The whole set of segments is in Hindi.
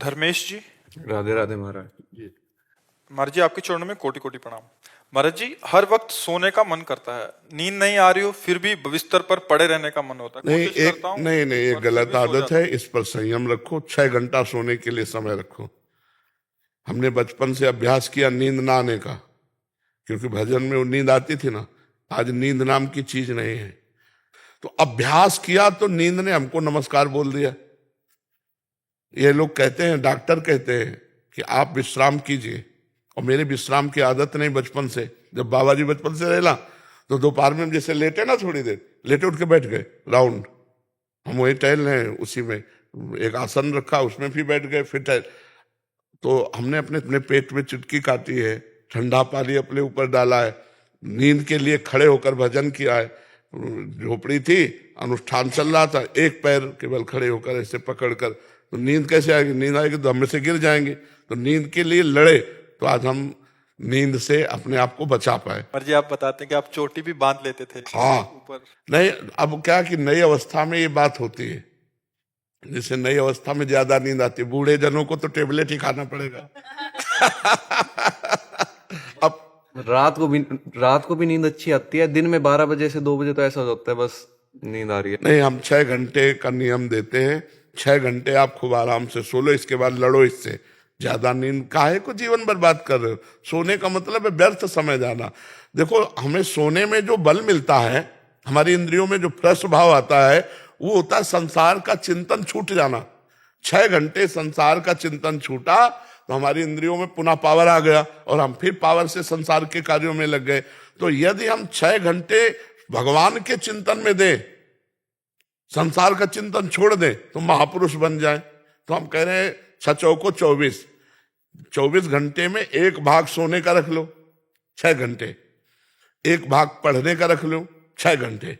धर्मेश जी। राधे राधे महाराज जी। महाराज जी, आपके चरणों में कोटि कोटि प्रणाम। महाराज जी, हर वक्त सोने का मन करता है, नींद नहीं आ रही हो फिर भी बिस्तर पर पड़े रहने का मन होता है। नहीं, कोशिश करता हूँ नहीं नहीं, ये पर फिर गलत भी सो आदत जाता है। हूँ। इस पर संयम रखो। 6 घंटा सोने के लिए समय रखो। हमने बचपन से अभ्यास किया नींद ना आने का, क्योंकि भजन में वो नींद आती थी ना। आज नींद नाम की चीज नहीं है। तो अभ्यास किया तो नींद ने हमको नमस्कार बोल दिया। ये लोग कहते हैं, डॉक्टर कहते हैं कि आप विश्राम कीजिए, और मेरे विश्राम की आदत नहीं बचपन से। जब बाबा जी बचपन से रहला तो दोपहर में हम जैसे लेटे ना, थोड़ी देर लेटे उठ के बैठ गए राउंड, हम वही टहल रहे हैं, उसी में एक आसन रखा उसमें भी बैठ गए, फिर टहल। तो हमने अपने अपने पेट में चुटकी काटी है, ठंडा पानी अपने ऊपर डाला है, नींद के लिए खड़े होकर भजन किया है। झोपड़ी थी, अनुष्ठान चल रहा था, एक पैर केवल खड़े होकर ऐसे पकड़कर, तो नींद कैसे आएगी? नींद आएगी तो हम में से गिर जाएंगे। तो नींद के लिए लड़े, तो आज हम नींद से अपने आप को बचा पाए। महाराज जी, आप बताते हैं कि आप चोटी भी बांध लेते थे हाँ, ऊपर। नहीं, अब क्या कि नई अवस्था में ये बात होती है। जैसे नई अवस्था में ज्यादा नींद आती है, बूढ़े जनों को तो टेबलेट ही खाना पड़ेगा। अब रात को भी नींद अच्छी आती है। दिन में 12 बजे से 2 बजे तो ऐसा होता है बस नींद आ रही है। नहीं, हम 6 घंटे का नियम देते हैं। 6 घंटे आप खूब आराम से सो लो, इसके बाद लड़ो इससे। ज्यादा नींद काहे को जीवन बर्बाद कर रहे हो? सोने का मतलब है व्यर्थ समय जाना। देखो, हमें सोने में जो बल मिलता है, हमारी इंद्रियों में जो फ्रेश भाव आता है, वो होता है संसार का चिंतन छूट जाना। 6 घंटे संसार का चिंतन छूटा तो हमारी इंद्रियों में पुनः पावर आ गया, और हम फिर पावर से संसार के कार्यों में लग गए। तो यदि हम 6 घंटे भगवान के चिंतन में दें, संसार का चिंतन छोड़ दें, तो महापुरुष बन जाए। तो हम कह रहे हैं 6 चौको 24 घंटे में एक भाग सोने का रख लो 6 घंटे, एक भाग पढ़ने का रख लो 6 घंटे,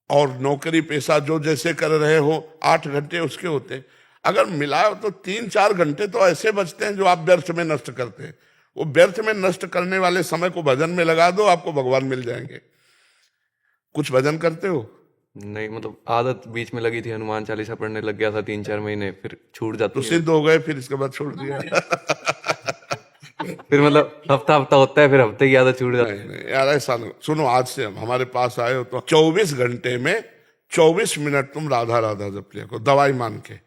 और नौकरी पेशा जो जैसे कर रहे हो 8 घंटे उसके होते। अगर मिलाओ तो 3-4 घंटे तो ऐसे बचते हैं जो आप व्यर्थ में नष्ट करते हैं। वो व्यर्थ में नष्ट करने वाले समय को भजन में लगा दो, आपको भगवान मिल जाएंगे। कुछ भजन करते हो? नहीं, मतलब आदत बीच में लगी थी, हनुमान चालीसा पढ़ने लग गया था 3-4 महीने, फिर छूट तो जाती है। सिद्ध हो गए, फिर इसके बाद छोड़ दिया। फिर मतलब हफ्ता होता है, फिर हफ्ते की आदत छूट जाती है। नहीं नहीं यार, ऐसा नहीं। सुनो, आज से हमारे पास आए हो तो 24 घंटे में 24 मिनट तुम राधा राधा जप लिया करो, दवाई मान के।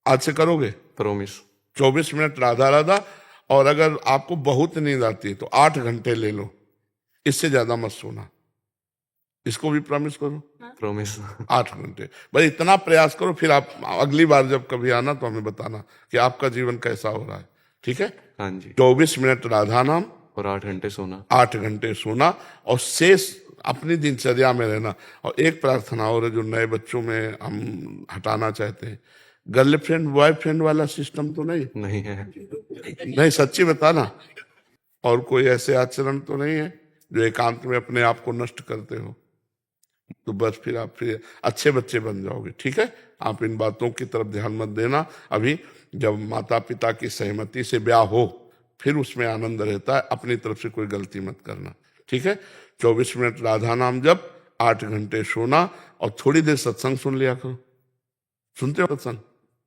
आज से करोगे? प्रोमिस। 24 मिनट राधा राधा। और अगर आपको बहुत नींद आती है तो 8 घंटे ले लो, इससे ज्यादा मत सोना। इसको भी प्रॉमिस करो। प्रोमिस। 8 घंटे भाई, इतना प्रयास करो। फिर आप अगली बार जब कभी आना तो हमें बताना कि आपका जीवन कैसा हो रहा है। ठीक है? हाँ जी। 24 मिनट राधा नाम और 8 घंटे सोना। 8 घंटे सोना, और शेष अपनी दिनचर्या में रहना। और एक प्रार्थना और है जो नए बच्चों में हम हटाना चाहते हैं, गर्लफ्रेंड बॉयफ्रेंड वाला सिस्टम तो नहीं। नहीं है। नहीं, सच्ची बताना। और कोई ऐसे आचरण तो नहीं है जो एकांत में अपने आप को नष्ट करते हो? तो बस फिर आप फिर अच्छे बच्चे बन जाओगे। ठीक है? आप इन बातों की तरफ ध्यान मत देना। अभी जब माता पिता की सहमति से ब्याह हो फिर उसमें आनंद रहता है। अपनी तरफ से कोई गलती मत करना। ठीक है? 24 मिनट राधा नाम जप, 8 घंटे सोना, और थोड़ी देर सत्संग सुन लिया करो। सुनते हो सत्संग?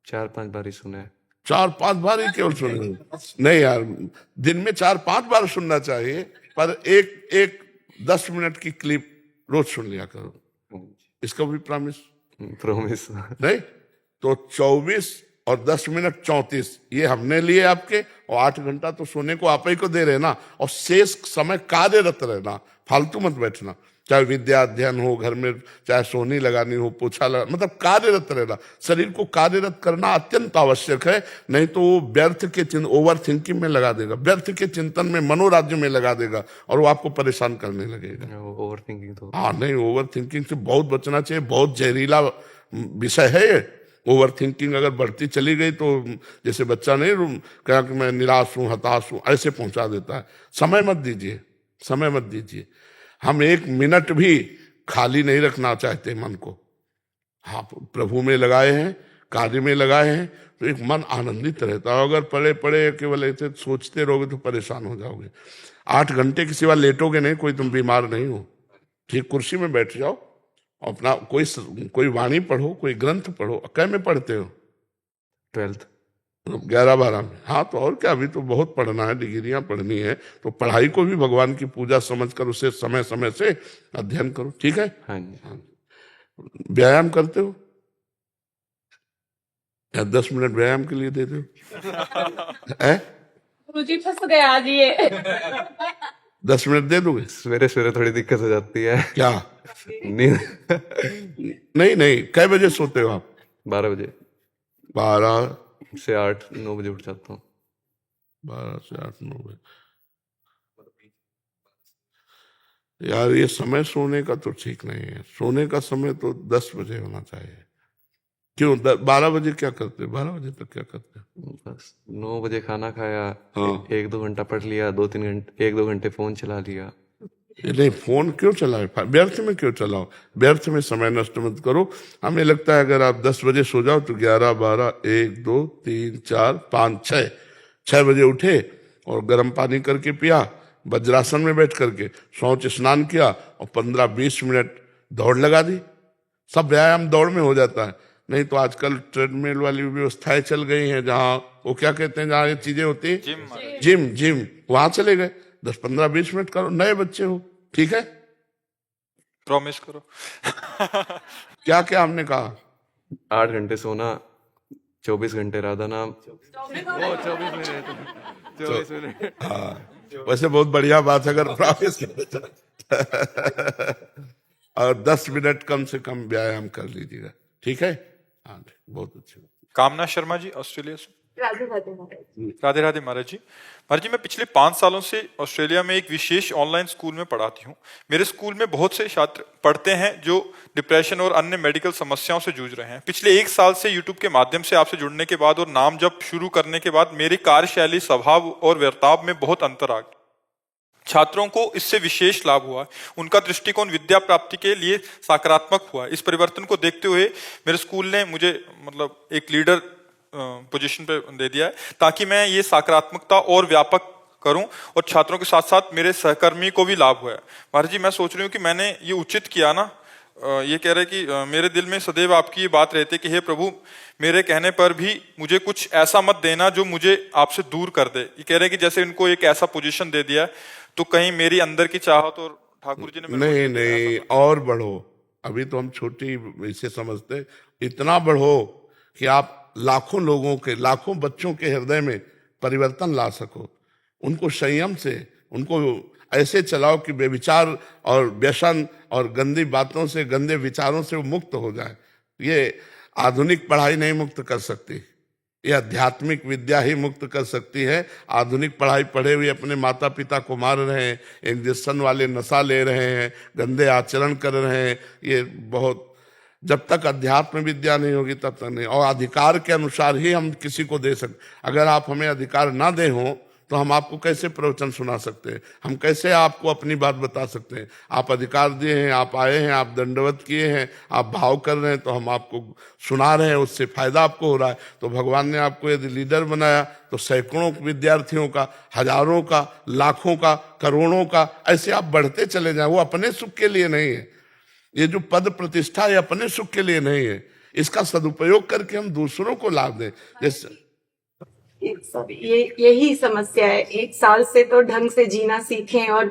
4-5 बार ही सुना है। 4-5 बार ही केवल सुने? नहीं यार, दिन में 4-5 बार सुनना चाहिए, पर एक 10 मिनट की क्लिप रोज सुन लिया करो। इसका भी प्रॉमिस? प्रोमिस। नहीं तो 24 और 10 मिनट 34 ये हमने लिए आपके, और 8 घंटा तो सोने को आप ही को दे रहे ना। और शेष समय कार्यरत रहना, फालतू मत बैठना। चाहे विद्या अध्ययन हो घर में, चाहे सोनी लगानी हो, पोछा लगा, मतलब कार्यरत रहना। शरीर को कार्यरत करना अत्यंत आवश्यक है। नहीं तो वो व्यर्थ के ओवर थिंकिंग में लगा देगा, व्यर्थ के चिंतन में, मनोराज्य में लगा देगा, और वो आपको परेशान करने लगेगा। ओवर थिंकिंग तो हाँ नहीं, ओवर थिंकिंग से बहुत बचना चाहिए। बहुत जहरीला विषय है ये। ओवर थिंकिंग अगर बढ़ती चली गई तो जैसे बच्चा नहीं कहा कि मैं निराश हूं, हताश हूं, ऐसे पहुंचा देता है। समय मत दीजिए, समय मत दीजिए। हम 1 मिनट भी खाली नहीं रखना चाहते मन को। हाँ, प्रभु में लगाए हैं, कार्य में लगाए हैं, तो एक मन आनंदित रहता है। अगर पड़े पड़े केवल ऐसे सोचते रहोगे तो परेशान हो जाओगे। 8 घंटे के सिवा लेटोगे नहीं, कोई तुम बीमार नहीं हो। ठीक कुर्सी में बैठ जाओ, अपना कोई वाणी पढ़ो, कोई ग्रंथ पढ़ो। कै में पढ़ते हो? 12th। 11-12 में, हाँ तो और क्या, अभी तो बहुत पढ़ना है, डिग्रियां पढ़नी है, तो पढ़ाई को भी भगवान की पूजा समझकर उसे समय समय से अध्ययन करो, ठीक है। हाँ जी। व्यायाम करते हो या 10 मिनट व्यायाम के लिए दे दो? है रुचि फंस गया आज ये। 10 मिनट दे दोगे? सवेरे सवेरे थोड़ी दिक्कत हो जाती है। क्या? नींद नहीं नहीं, कै बजे सोते हो आप? 12 बजे 12 से 8-9 बजे उठ जाता हूँ। 12 से 8-9 बजे। यार ये समय सोने का तो ठीक नहीं है, सोने का समय तो 10 बजे होना चाहिए। क्यों 12 बजे क्या करते हो? 12 बजे तक क्या करते हो? बस 9 बजे खाना खाया, हाँ। 1-2 घंटा पढ़ लिया, 2-3 घंटे 1-2 घंटे फोन चला लिया। ये नहीं, फोन क्यों चलाओ? व्यर्थ में क्यों चलाओ? व्यर्थ में समय नष्ट मत करो। हमें लगता है अगर आप 10 बजे सो जाओ तो 11, 12, 1, 2, 3, 4, 5, 6 बजे उठे और गर्म पानी करके पिया, वज्रासन में बैठ करके शौच स्नान किया और 15-20 मिनट दौड़ लगा दी। सब व्यायाम दौड़ में हो जाता है। नहीं तो आजकल ट्रेडमिल वाली व्यवस्थाएं चल गई हैं, जहाँ वो क्या कहते हैं, जहाँ ये चीजें होती हैं, जिम, वहां चले गए। 10-15-20 मिनट करो, नए बच्चे हो, ठीक है। प्रॉमिस करो। क्या क्या हमने कहा? 8 घंटे सोना, 24 घंटे राधा नाम। 24 मिनट। हाँ, वैसे बहुत बढ़िया बात है अगर प्रॉमिस और 10 मिनट कम से कम व्यायाम कर लीजिएगा, ठीक है। हाँ, बहुत अच्छी। कामना शर्मा जी, ऑस्ट्रेलिया से। राधे राधे महाराज। राधे राधे महाराज जी। महाराज जी, मैं पिछले 5 सालों से ऑस्ट्रेलिया में एक विशेष ऑनलाइन स्कूल में पढ़ाती हूँ। मेरे स्कूल में बहुत से छात्र पढ़ते हैं जो डिप्रेशन और अन्य मेडिकल समस्याओं से जूझ रहे हैं। पिछले 1 साल से यूट्यूब के माध्यम से आपसे जुड़ने के बाद और नाम जप शुरू करने के बाद मेरी कार्यशैली, स्वभाव और वर्ताव में बहुत अंतर आ गया। छात्रों को इससे विशेष लाभ हुआ, उनका दृष्टिकोण विद्या प्राप्ति के लिए सकारात्मक हुआ। इस परिवर्तन को देखते हुए मेरे स्कूल ने मुझे एक लीडर पोजीशन पे दे दिया है, ताकि मैं ये सकारात्मकता और व्यापक करूं और छात्रों के साथ साथ मेरे सहकर्मी को भी लाभ हुआ है। महाराज जी, मैं सोच रही हूँ कि मैंने ये उचित किया ना। ये कह रहे कि मेरे दिल में सदैव आपकी ये बात रहती है कि हे प्रभु, मेरे कहने पर भी मुझे कुछ ऐसा मत देना जो मुझे आपसे दूर कर दे। ये कह रहे कि जैसे इनको एक ऐसा पोजीशन दे दिया तो कहीं मेरी अंदर की चाहत और ठाकुर जी ने नहीं और बढ़ो। अभी तो हम छोटी इसे समझते, इतना बढ़ो कि आप लाखों लोगों के, लाखों बच्चों के हृदय में परिवर्तन ला सको। उनको संयम से, उनको ऐसे चलाओ कि बेविचार और व्यसन और गंदी बातों से, गंदे विचारों से वो मुक्त हो जाए। ये आधुनिक पढ़ाई नहीं मुक्त कर सकती, ये आध्यात्मिक विद्या ही मुक्त कर सकती है। आधुनिक पढ़ाई पढ़े हुए अपने माता पिता को मार रहे हैं, इंजेक्शन वाले नशा ले रहे हैं, गंदे आचरण कर रहे हैं। ये बहुत, जब तक अध्यात्म विद्या नहीं होगी तब तक नहीं। और अधिकार के अनुसार ही हम किसी को दे सकते। अगर आप हमें अधिकार ना दे हो तो हम आपको कैसे प्रवचन सुना सकते हैं, हम कैसे आपको अपनी बात बता सकते हैं। आप अधिकार दिए हैं, आप आए हैं, आप दंडवत किए हैं, आप भाव कर रहे हैं, तो हम आपको सुना रहे हैं, उससे फायदा आपको हो रहा है। तो भगवान ने आपको यदि लीडर बनाया तो सैकड़ों विद्यार्थियों का, हजारों का, लाखों का, करोड़ों का, ऐसे आप बढ़ते चले जाए। वो अपने सुख के लिए नहीं है, ये जो पद प्रतिष्ठा ये अपने सुख के लिए नहीं है। इसका सदुपयोग करके हम दूसरों को लाभ दें। जैसे यही समस्या है। 1 साल से तो ढंग से जीना सीखें और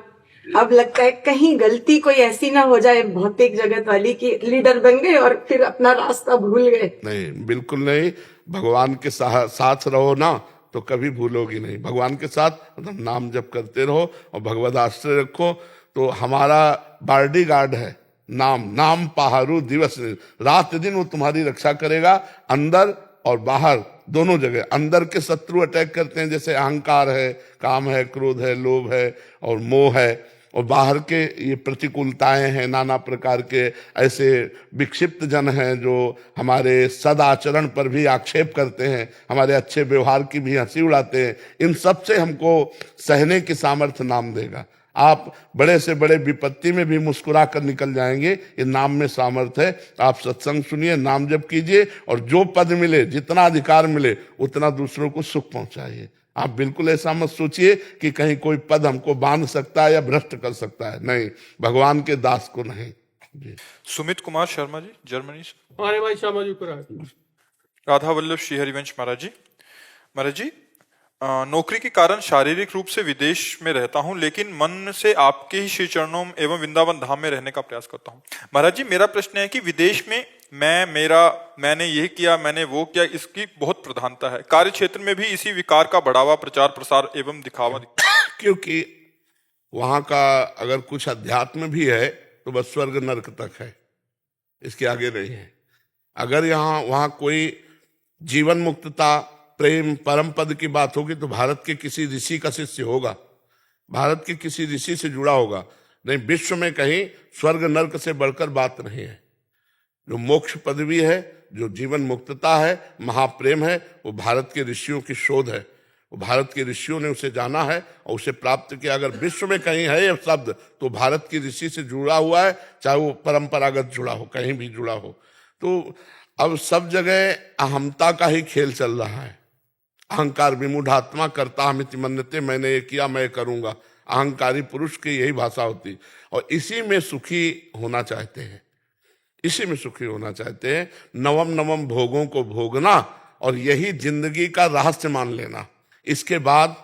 अब लगता है कहीं गलती कोई ऐसी ना हो जाए भौतिक जगत वाली कि लीडर बन गए और फिर अपना रास्ता भूल गए। नहीं, बिल्कुल नहीं। भगवान के साथ रहो ना तो कभी भूलोगी नहीं। भगवान के साथ मतलब नाम जप करते रहो और भगवद आश्रय रखो। तो हमारा बॉडी गार्ड है नाम पहाड़ू दिवस रात दिन वो तुम्हारी रक्षा करेगा, अंदर और बाहर दोनों जगह। अंदर के शत्रु अटैक करते हैं, जैसे अहंकार है, काम है, क्रोध है, लोभ है और मोह है। और बाहर के ये प्रतिकूलताएं हैं, नाना प्रकार के ऐसे विक्षिप्त जन हैं जो हमारे सदाचरण पर भी आक्षेप करते हैं, हमारे अच्छे व्यवहार की भी हंसी उड़ाते हैं। इन सब से हमको सहने की सामर्थ्य नाम देगा। आप बड़े से बड़े विपत्ति में भी मुस्कुरा कर निकल जाएंगे, ये नाम में सामर्थ्य है। आप सत्संग सुनिए, नाम जप कीजिए और जो पद मिले, जितना अधिकार मिले, उतना दूसरों को सुख पहुंचाइए। आप बिल्कुल ऐसा मत सोचिए कि कहीं कोई पद हमको बांध सकता है या भ्रष्ट कर सकता है। नहीं, भगवान के दास को नहीं जी। सुमित कुमार शर्मा जी, जर्मनी से। अरे भाई शर्मा जी राधा वल्लभ श्री हरिवंश महाराज जी। महाराज जी, नौकरी के कारण शारीरिक रूप से विदेश में रहता हूं, लेकिन मन से आपके ही श्री चरणों एवं वृंदावन धाम में रहने का प्रयास करता हूं। महाराज जी, मेरा प्रश्न है कि विदेश में मैंने ये किया, मैंने वो किया, इसकी बहुत प्रधानता है। कार्य क्षेत्र में भी इसी विकार का बढ़ावा, प्रचार प्रसार एवं दिखावा क्योंकि वहां का अगर कुछ अध्यात्म भी है तो बस स्वर्ग नरक तक है, इसके आगे नहीं है। अगर वहां कोई जीवन मुक्तता, प्रेम, परम पद की बात होगी तो भारत के किसी ऋषि का शिष्य होगा, भारत के किसी ऋषि से जुड़ा होगा। नहीं, विश्व में कहीं स्वर्ग नरक से बढ़कर बात नहीं है। जो मोक्ष पदवी है, जो जीवन मुक्तता है, महाप्रेम है, वो भारत के ऋषियों की शोध है। वो भारत के ऋषियों ने उसे जाना है और उसे प्राप्त किया। अगर विश्व में कहीं है ये शब्द तो भारत की ऋषि से जुड़ा हुआ है, चाहे वो परंपरागत जुड़ा हो, कहीं भी जुड़ा हो। तो अब सब जगह अहमता का ही खेल चल रहा है। अहंकार विमूढ़ात्मा करता हमिति मन्यते, मैंने ये किया, मैं करूंगा। अहंकारी पुरुष की यही भाषा होती, और इसी में सुखी होना चाहते हैं, इसी में सुखी होना चाहते हैं। नवम नवम भोगों को भोगना और यही जिंदगी का रहस्य मान लेना। इसके बाद,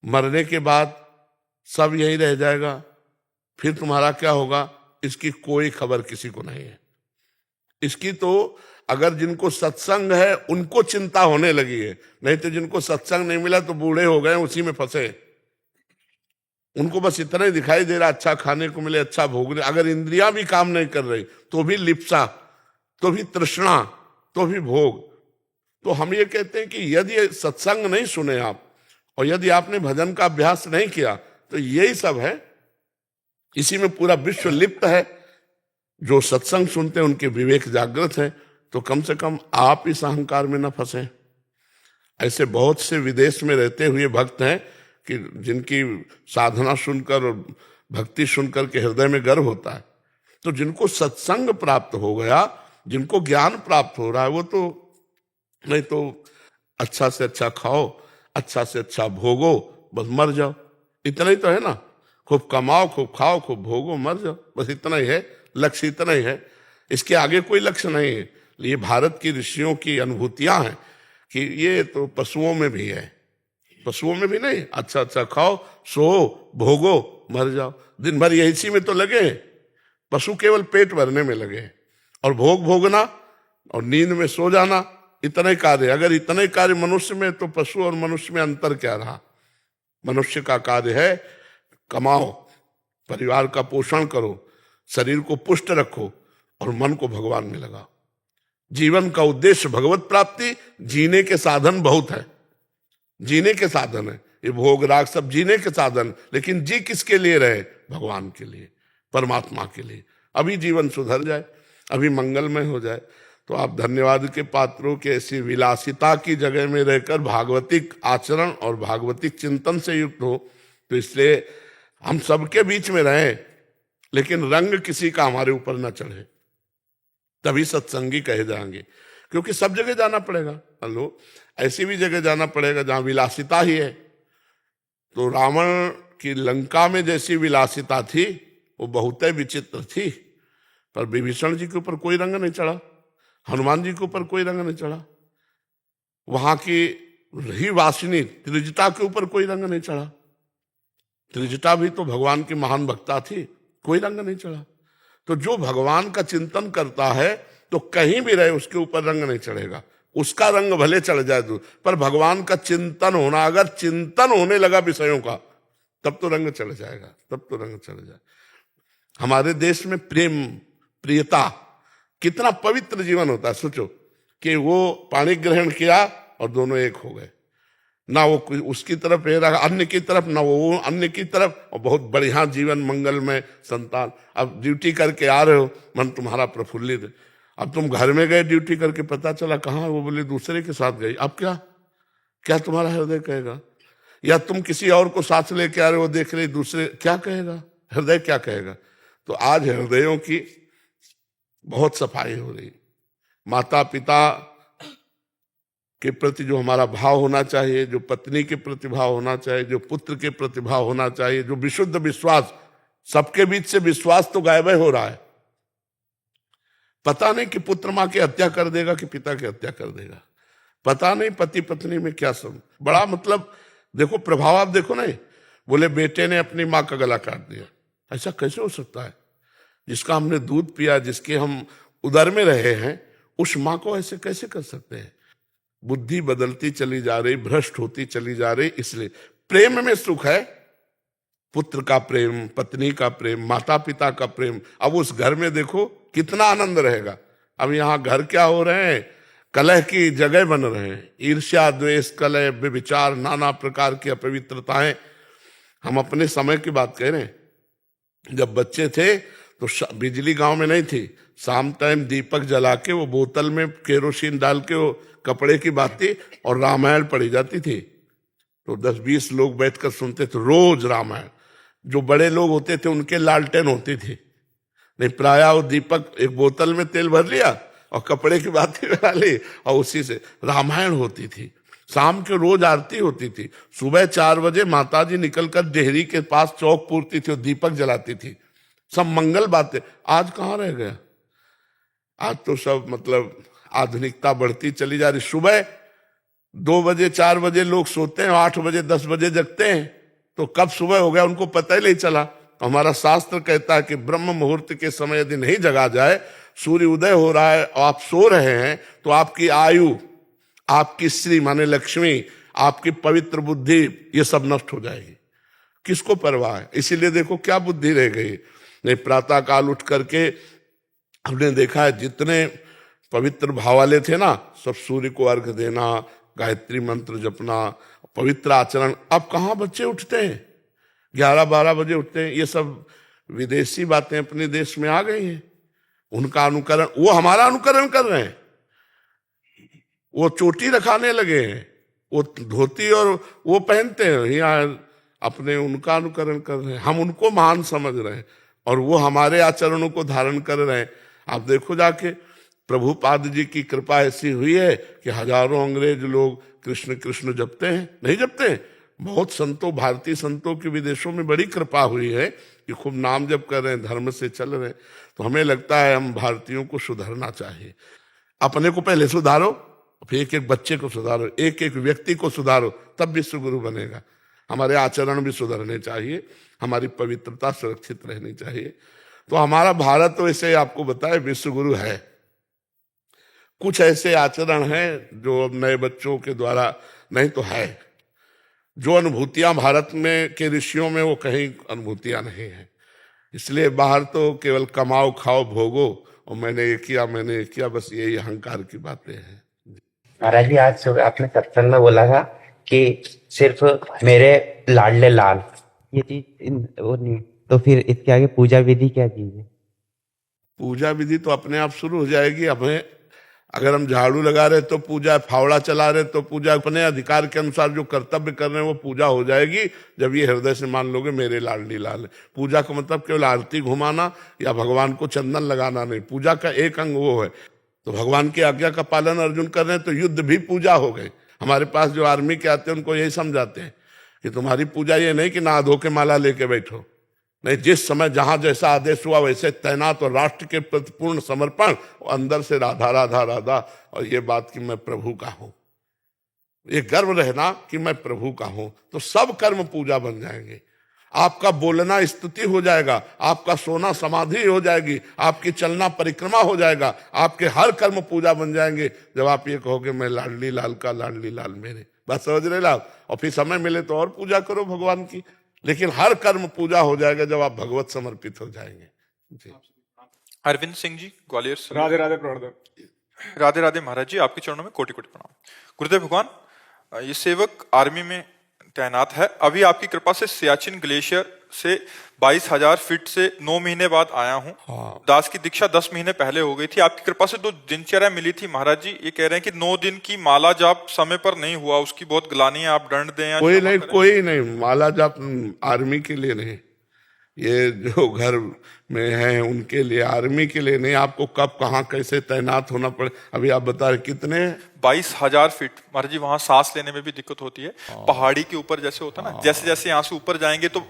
मरने के बाद सब यही रह जाएगा, फिर तुम्हारा क्या होगा इसकी कोई खबर किसी को नहीं है। इसकी तो अगर जिनको सत्संग है उनको चिंता होने लगी है, नहीं तो जिनको सत्संग नहीं मिला तो बूढ़े हो गए, उसी में फंसे। उनको बस इतना ही दिखाई दे रहा, अच्छा खाने को मिले, अच्छा भोगने। अगर इंद्रियां भी काम नहीं कर रही तो भी लिप्सा, तो भी तृष्णा, तो भी भोग। तो हम ये कहते हैं कि यदि सत्संग नहीं सुने आप, और यदि आपने भजन का अभ्यास नहीं किया, तो यही सब है, इसी में पूरा विश्व लिप्त है। जो सत्संग सुनते हैं उनके विवेक जागृत है, तो कम से कम आप इस अहंकार में न फंसे। ऐसे बहुत से विदेश में रहते हुए भक्त हैं कि जिनकी साधना सुनकर और भक्ति सुनकर के हृदय में गर्व होता है। तो जिनको सत्संग प्राप्त हो गया, जिनको ज्ञान प्राप्त हो रहा है, वो तो नहीं तो अच्छा से अच्छा खाओ, अच्छा से अच्छा भोगो, बस मर जाओ। इतना ही तो है ना, खूब कमाओ, खूब खाओ, खूब भोगो, मर जाओ, बस इतना ही है लक्ष्य, इतना ही है। इसके आगे कोई लक्ष्य नहीं है। ये भारत की ऋषियों की अनुभूतियां हैं कि ये तो पशुओं में भी है, पशुओं में भी नहीं, अच्छा अच्छा खाओ, सो, भोगो, मर जाओ। दिन भर यही इसी में तो लगे हैं। पशु केवल पेट भरने में लगे हैं, और भोग भोगना और नींद में सो जाना, इतना ही कार्य। अगर इतना ही कार्य मनुष्य में, तो पशु और मनुष्य में अंतर क्या रहा? मनुष्य का कार्य है कमाओ, परिवार का पोषण करो, शरीर को पुष्ट रखो और मन को भगवान में लगाओ। जीवन का उद्देश्य भगवत प्राप्ति, जीने के साधन बहुत है, जीने के साधन है, ये भोग राग सब जीने के साधन। लेकिन जी किसके लिए रहे? भगवान के लिए, परमात्मा के लिए। अभी जीवन सुधर जाए, अभी मंगलमय हो जाए, तो आप धन्यवाद के पात्रों के ऐसी विलासिता की जगह में रहकर भागवतिक आचरण और भागवतिक चिंतन से युक्त हो। तो इसलिए हम सबके बीच में रहें, लेकिन रंग किसी का हमारे ऊपर न चढ़े, तभी सत्संगी कहे जाएंगे। क्योंकि सब जगह जाना पड़ेगा, हेलो, ऐसी भी जगह जाना पड़ेगा जहां विलासिता ही है। तो रावण की लंका में जैसी विलासिता थी, वो बहुत ही विचित्र थी, पर विभीषण जी के ऊपर कोई रंग नहीं चढ़ा, हनुमान जी के ऊपर कोई रंग नहीं चढ़ा, वहां की ही वासिनी त्रिजटा के ऊपर कोई रंग नहीं चढ़ा। त्रिजटा भी तो भगवान की महान भक्ता थी, कोई रंग नहीं चढ़ा। तो जो भगवान का चिंतन करता है तो कहीं भी रहे उसके ऊपर रंग नहीं चढ़ेगा। उसका रंग भले चढ़ जाए दूर, पर भगवान का चिंतन होना, अगर चिंतन होने लगा विषयों का, तब तो रंग चढ़ जाएगा, तब तो रंग चढ़ जाए। हमारे देश में प्रेम, प्रियता, कितना पवित्र जीवन होता है। सोचो कि वो पाणी ग्रहण किया और दोनों एक हो गए, ना वो उसकी तरफ है रहा अन्य की तरफ, ना वो अन्य की तरफ, और बहुत बढ़िया जीवन, मंगलमय संतान। अब ड्यूटी करके आ रहे हो, मन तुम्हारा प्रफुल्लित है। अब तुम घर में गए ड्यूटी करके, पता चला कहाँ, वो बोले दूसरे के साथ गई। अब क्या क्या तुम्हारा हृदय कहेगा? या तुम किसी और को साथ लेके आ रहे हो, देख रहे दूसरे, क्या कहेगा हृदय, क्या कहेगा? तो आज हृदयों की बहुत सफाई हो रही। माता पिता के प्रति जो हमारा भाव होना चाहिए, जो पत्नी के प्रति भाव होना चाहिए, जो पुत्र के प्रति भाव होना चाहिए, जो विशुद्ध विश्वास, सबके बीच से विश्वास तो गायब हो रहा है। पता नहीं कि पुत्र माँ की हत्या कर देगा कि पिता की हत्या कर देगा, पता नहीं पति पत्नी में क्या सब बड़ा मतलब देखो प्रभाव आप देखो ना, बोले बेटे ने अपनी माँ का गला काट दिया, ऐसा कैसे हो सकता है? जिसका हमने दूध पिया, जिसके हम उदर में रहे हैं, उस माँ को ऐसे कैसे कर सकते हैं? बुद्धि बदलती चली जा रही, भ्रष्ट होती चली जा रही। इसलिए प्रेम में सुख है, पुत्र का प्रेम, पत्नी का प्रेम, माता पिता का प्रेम। अब उस घर में देखो कितना आनंद रहेगा। अब यहाँ घर क्या हो रहे हैं, कलह की जगह बन रहे हैं, ईर्ष्या द्वेष कलह व्यभिचार नाना प्रकार की अपवित्रताएं। हम अपने समय की बात कह रहे हैं, जब बच्चे थे तो बिजली गांव में नहीं थी, शाम टाइम दीपक जला के वो बोतल में केरोसिन डाल के वो कपड़े की बाती और रामायण पढ़ी जाती थी। तो 10-20 लोग बैठकर सुनते थे रोज रामायण। जो बड़े लोग होते थे उनके लालटेन होती थी, नहीं प्राय वो दीपक एक बोतल में तेल भर लिया और कपड़े की बाती बना ली और उसी से रामायण होती थी। शाम के रोज आरती होती थी। सुबह 4 बजे माताजी निकलकर डेहरी के पास चौक पूरती थी और दीपक जलाती थी। सब मंगल बातें। आज कहाँ रह गया? आज तो सब मतलब आधुनिकता बढ़ती चली जा रही। सुबह 2 बजे 4 बजे लोग सोते हैं, 8 बजे 10 बजे जगते हैं, तो कब सुबह हो गया उनको पता ही नहीं चला। हमारा शास्त्र कहता है कि ब्रह्म मुहूर्त के समय यदि नहीं जगा जाए, सूर्य उदय हो रहा है और आप सो रहे हैं, तो आपकी आयु, आपकी श्री माने लक्ष्मी, आपकी पवित्र बुद्धि, ये सब नष्ट हो जाएगी। किसको परवाह है? इसीलिए देखो क्या बुद्धि रह गई। नहीं प्रातः काल उठ करके हमने देखा है जितने पवित्र भाव वाले थे ना, सब सूर्य को अर्घ देना, गायत्री मंत्र जपना, पवित्र आचरण। अब कहाँ बच्चे उठते हैं? 11-12 बजे उठते हैं। ये सब विदेशी बातें अपने देश में आ गई हैं। उनका अनुकरण, वो हमारा अनुकरण कर रहे हैं। वो चोटी रखाने लगे हैं, वो धोती और वो पहनते हैं, यहाँ अपने उनका अनुकरण कर रहे हैं। हम उनको महान समझ रहे हैं और वो हमारे आचरणों को धारण कर रहे हैं। आप देखो जाके, प्रभुपाद जी की कृपा ऐसी हुई है कि हजारों अंग्रेज लोग कृष्ण कृष्ण जपते हैं, नहीं जपते हैं? बहुत संतों, भारतीय संतों की विदेशों में बड़ी कृपा हुई है कि खूब नाम जप कर रहे हैं, धर्म से चल रहे हैं। तो हमें लगता है हम भारतीयों को सुधरना चाहिए। अपने को पहले सुधारो, फिर एक एक बच्चे को सुधारो, एक एक व्यक्ति को सुधारो, तब विश्व गुरु बनेगा। हमारे आचरण भी सुधरने चाहिए, हमारी पवित्रता सुरक्षित रहनी चाहिए। तो हमारा भारत तो ऐसे आपको बताए विश्व गुरु है। कुछ ऐसे आचरण हैं जो नए बच्चों के द्वारा नहीं तो है। जो अनुभूतियां भारत में के ऋषियों में वो कहीं अनुभूतियां नहीं है। इसलिए बाहर तो केवल कमाओ खाओ भोगो और मैंने ये किया मैंने ये किया, बस यही अहंकार की बातें हैं। महाराज जी, आज सुबह आपने सत्संग में बोला था कि सिर्फ मेरे लाडले लाल, ये चीज वो नहीं, तो फिर इसके आगे पूजा विधि क्या चीज है? पूजा विधि तो अपने आप शुरू हो जाएगी। हमें अगर हम झाड़ू लगा रहे तो पूजा, फावड़ा चला रहे तो पूजा, अपने अधिकार के अनुसार जो कर्तव्य कर रहे हैं वो पूजा हो जाएगी जब ये हृदय से मान लोगे मेरे लाडली लाल है। पूजा का मतलब केवल आरती घुमाना या भगवान को चंदन लगाना नहीं, पूजा का एक अंग वो है। तो भगवान की आज्ञा का पालन अर्जुन कर रहे हैं तो युद्ध भी पूजा हो गए। हमारे पास जो आर्मी के आते हैं उनको यही समझाते हैं कि तुम्हारी पूजा ये नहीं कि नहा धो के माला लेके बैठो, नहीं, जिस समय जहां जैसा आदेश हुआ वैसे तैनात और राष्ट्र के प्रति पूर्ण समर्पण, अंदर से राधा राधा राधा, और ये बात कि मैं प्रभु का हूं, ये गर्व रहना कि मैं प्रभु का हूं, तो सब कर्म पूजा बन जाएंगे। आपका बोलना स्तुति हो जाएगा, आपका सोना समाधि हो जाएगी, आपकी चलना परिक्रमा हो जाएगा, आपके हर कर्म पूजा बन जाएंगे जब आप ये कहोगे मैं लाडली लाल का लाडली लाल मेरे। बस समझ रहे लाल। और फिर समय मिले तो और पूजा करो भगवान की, लेकिन हर कर्म पूजा हो जाएगा जब आप भगवत समर्पित हो जाएंगे। जी। अरविंद सिंह जी, ग्वालियर से। राधे राधे प्रवर्तक। राधे राधे महाराज जी, आपके चरणों में कोटि कोटि प्रणाम। गुरुदेव भगवान, ये सेवक आर्मी में तैनात है, अभी आपकी कृपा से सियाचिन ग्लेशियर से 22,000 फीट से 9 महीने बाद आया हूँ। दास की दीक्षा 10 महीने पहले हो गई थी। आपकी कृपा से 2 दिनचर्या मिली थी। महाराज जी ये कह रहे हैं कि 9 दिन की माला जाप समय पर नहीं हुआ, उसकी बहुत ग्लानि है, आप दंड दें या कोई नहीं, कोई नहीं, माला जाप आर्मी के लिए नहीं, ये जो घर में हैं उनके लिए, आर्मी के लिए नहीं। आपको कब कहाँ कैसे तैनात होना पड़े, अभी आप बता रहे कितने 22,000 फीट महाराज जी, वहां सांस लेने में भी दिक्कत होती है। पहाड़ी के ऊपर जैसे होता है ना, जैसे जैसे यहाँ से ऊपर जाएंगे तो